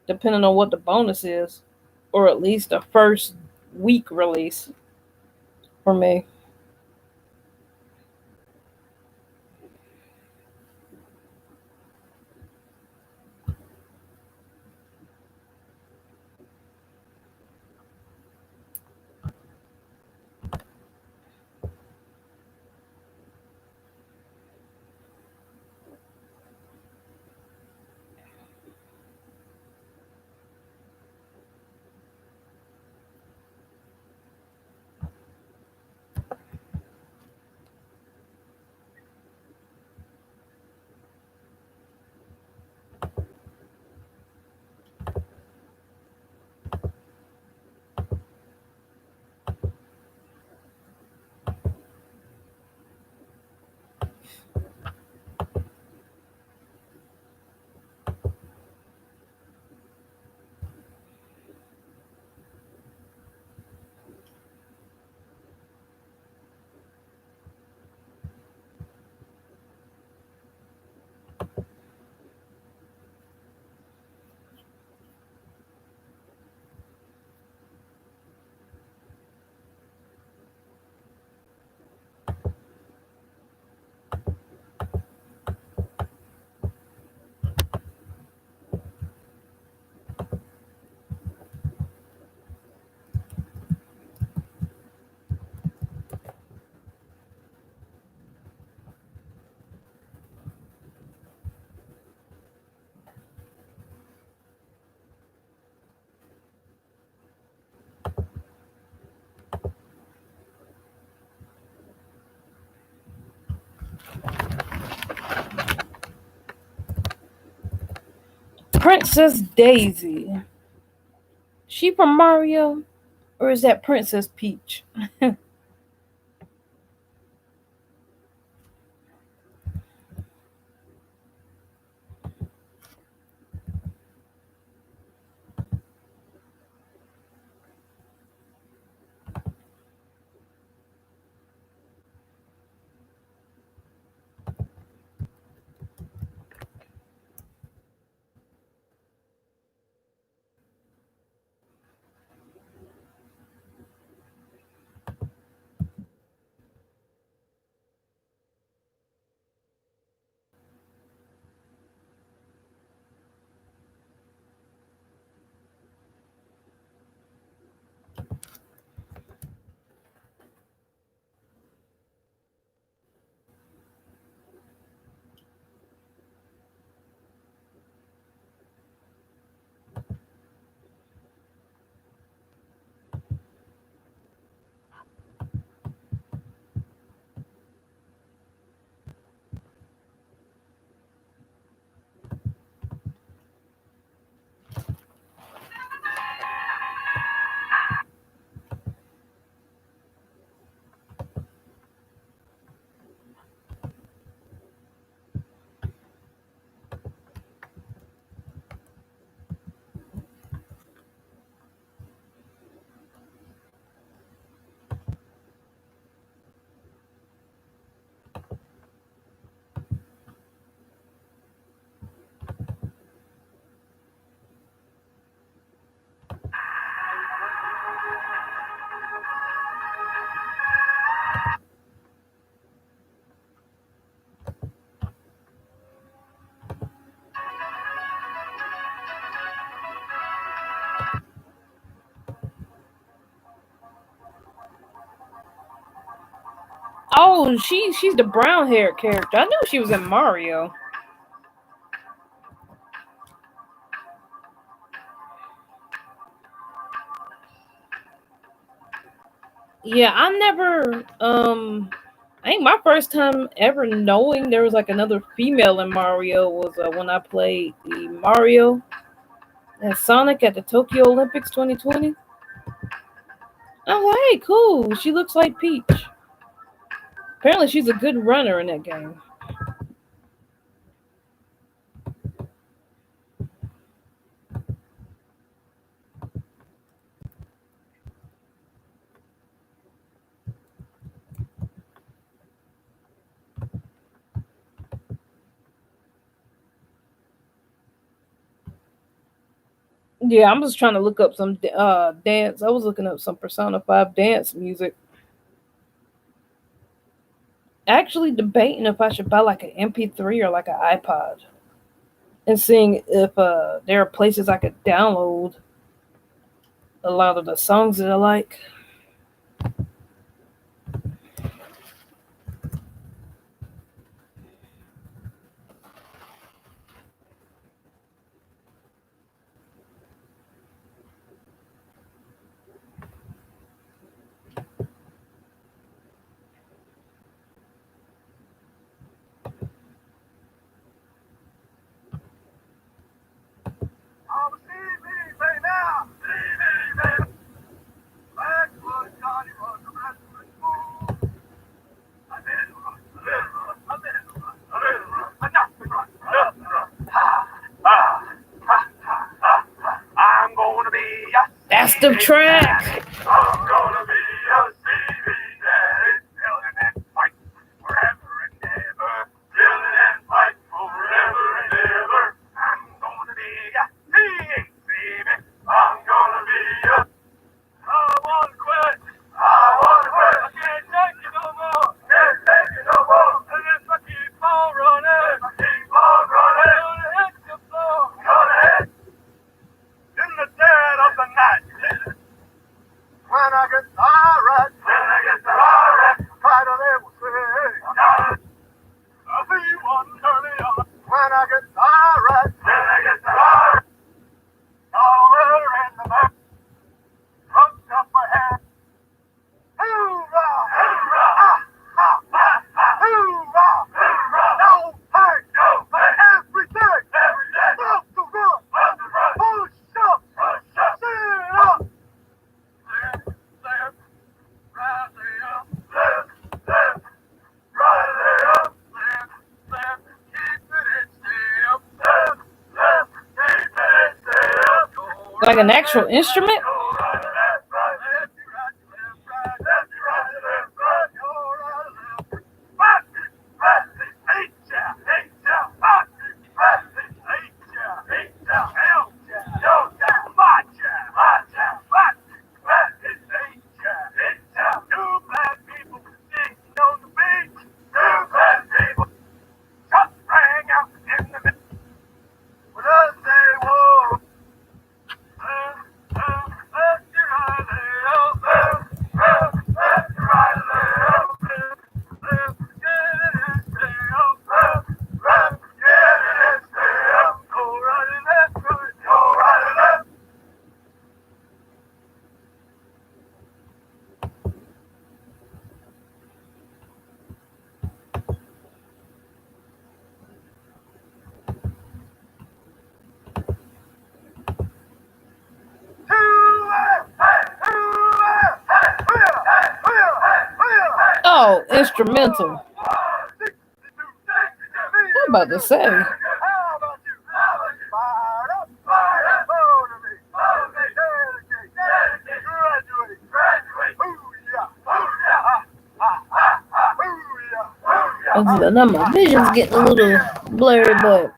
depending on what the bonus is, or at least a first week release for me. Princess Daisy. She from Mario, or is that Princess Peach? Oh, she's the brown haired character. I knew she was in Mario. Yeah, I never I think my first time ever knowing there was like another female in Mario was when I played the Mario and Sonic at the Tokyo Olympics 2020. I'm like, hey, cool. She looks like Peach. Apparently, she's a good runner in that game. Yeah, I'm just trying to look up some dance. I was looking up some Persona 5 dance music. Actually debating if I should buy like an MP3 or like an iPod and seeing if there are places I could download a lot of the songs that I like. That's the track. I'm gonna be a Stevie Daddy, building and fight forever and ever, building and fight forever and ever. I'm gonna be a Stevie. I'm gonna be a. I wanna quit. I can't take it no more. And if I keep on running, gonna hit the floor. In the dead of the night. When I get tired, try to live with me. I'll see one early on. When I get tired, over in the back, drunk up my head. Hoorah! Hoorah! Hoorah! No pain! Every day! Love to run! Push up! Sit up! Live, rise up! Live, rise up! Live, keep it still! Live, keep it still! Like an actual instrument? Oh, instrumental. I'm about to say. Now my vision's getting a little blurry, but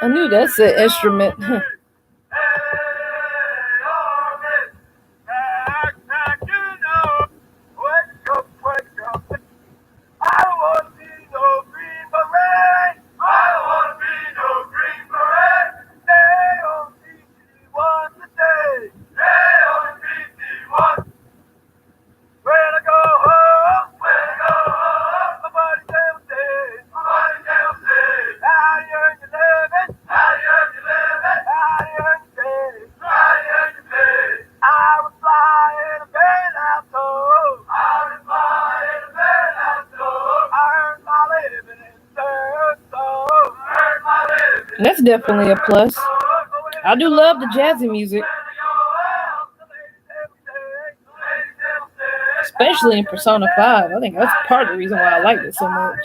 I knew that's an instrument. That's definitely a plus. I do love the jazzy music, especially in Persona 5. I think that's part of the reason why I like it so much.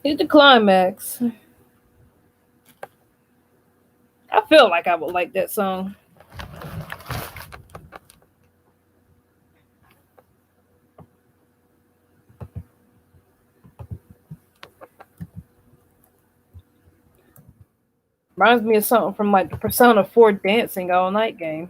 Hit the climax. I feel like I would like that song. Reminds me of something from like the Persona 4 Dancing All Night game.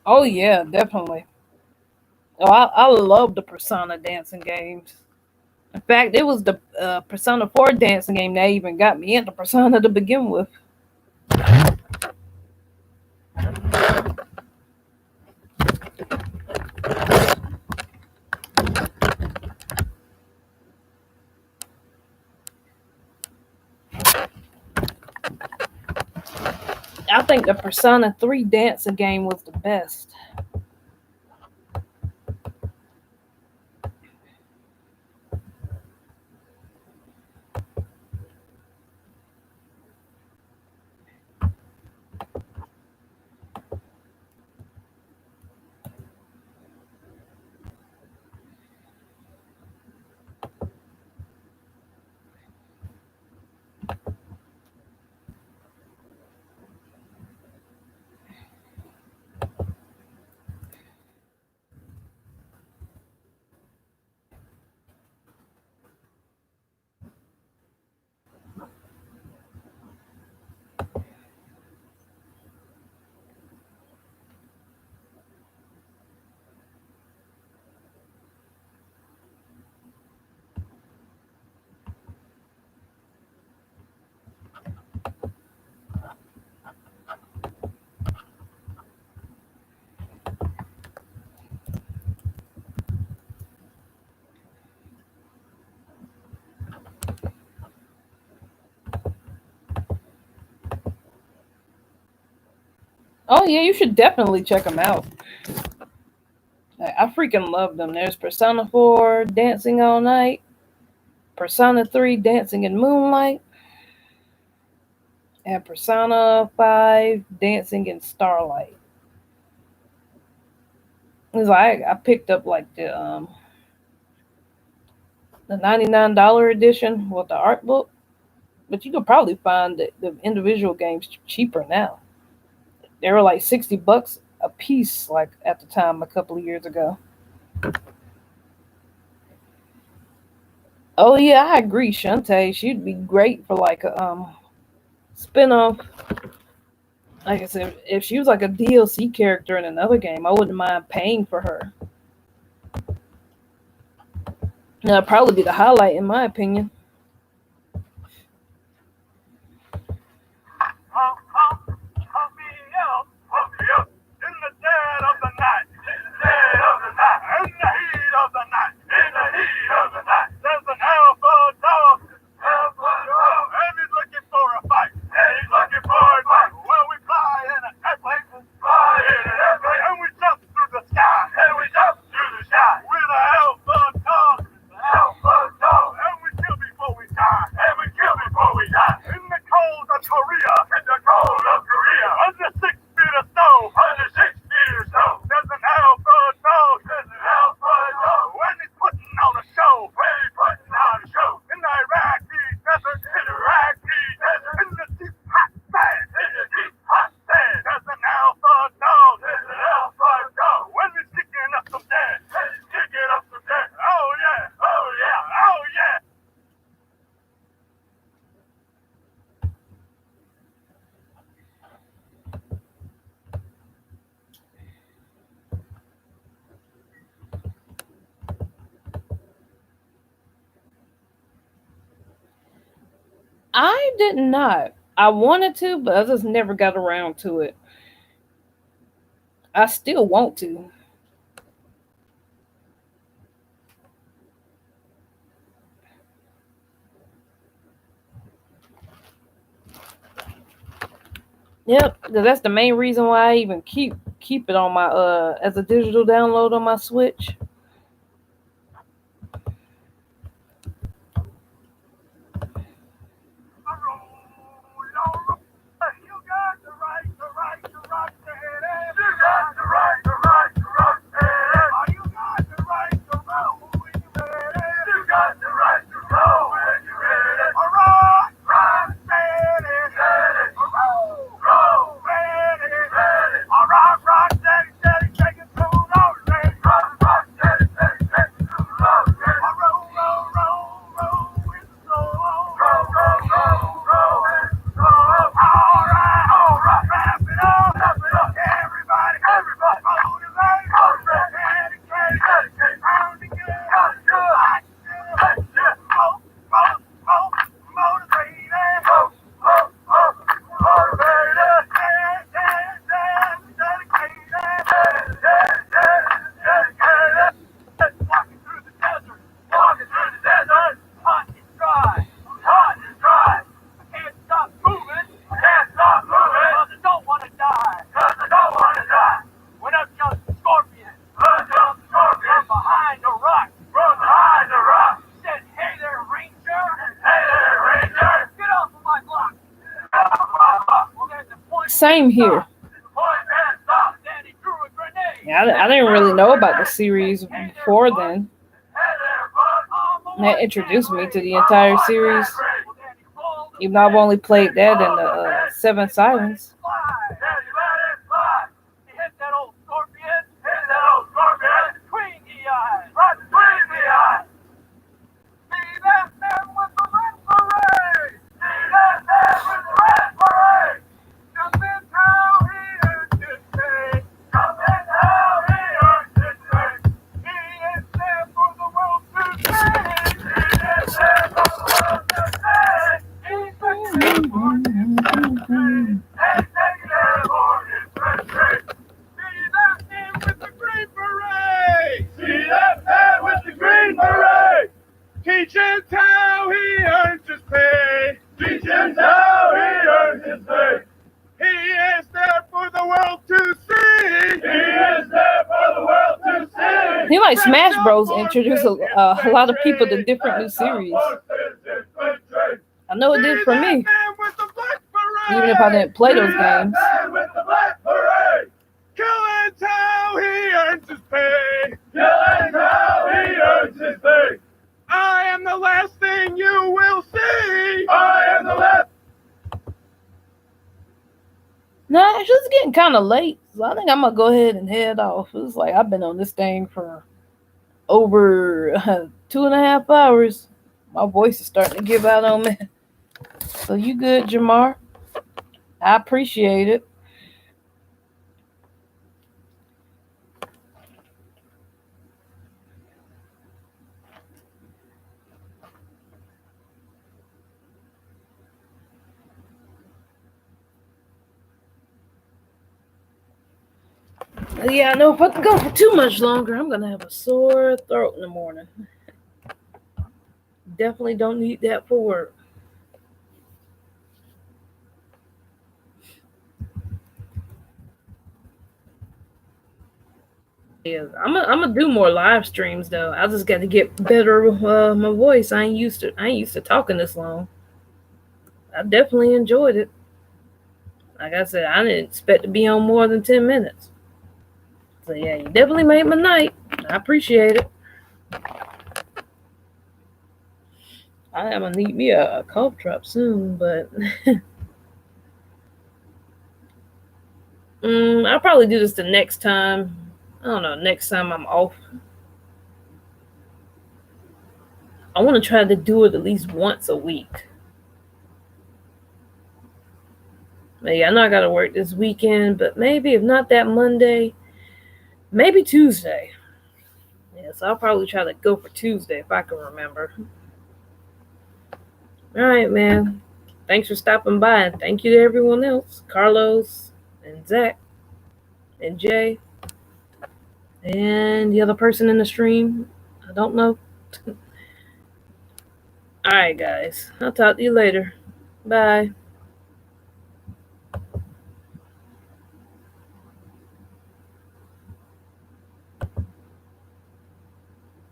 Oh yeah, definitely. Oh, I love the Persona dancing games. In fact, it was the Persona 4 dancing game that even got me into Persona to begin with. I think the Persona 3 dancing game was the best. Oh yeah, you should definitely check them out. I freaking love them. There's Persona 4 Dancing All Night, Persona 3 Dancing in Moonlight, and Persona 5 Dancing in Starlight. It's like I picked up like the $99 edition with the art book, but you could probably find the individual games cheaper now. They were like $60 a piece, like at the time a couple of years ago. Oh yeah, I agree, Shantae. She'd be great for like a spin-off. Like I said, if she was like a DLC character in another game, I wouldn't mind paying for her. That'd probably be the highlight in my opinion. I did not. I wanted to, but I just never got around to it. I still want to. Yep, 'cause that's the main reason why I even keep it on my as a digital download on my Switch. Same here. Yeah, I didn't really know about the series before then. That introduced me to the entire series. Even though I've only played that and the Seven Silence. He like Smash Bros. Introduced a lot of people to different new series. I know it did for me. Even if I didn't play those games. Killing how he earns his pay. Killing how he earns his pay. I am the last thing you will see. I am the last. No, actually, it's getting kind of late. So I think I'm going to go ahead and head off. It's like I've been on this thing for over 2.5 hours. My voice is starting to give out on me. So you good, Jamar? I appreciate it. Yeah, I know if I go for too much longer, I'm going to have a sore throat in the morning. Definitely don't need that for work. Yeah, I'm gonna do more live streams though. I just got to get better with my voice. I ain't used to talking this long. I definitely enjoyed it. Like I said, I didn't expect to be on more than 10 minutes. So yeah, you definitely made my night. I appreciate it. I'm gonna need me a cough drop soon, but I'll probably do this the next time. I don't know, next time I'm off. I want to try to do it at least once a week. Maybe I know I gotta work this weekend, but maybe if not that Monday, maybe Tuesday. Yeah, so I'll probably try to go for Tuesday if I can remember. All right, man. Thanks for stopping by, and thank you to everyone else. Carlos and Zach and Jay and the other person in the stream. I don't know. All right, guys. I'll talk to you later. Bye.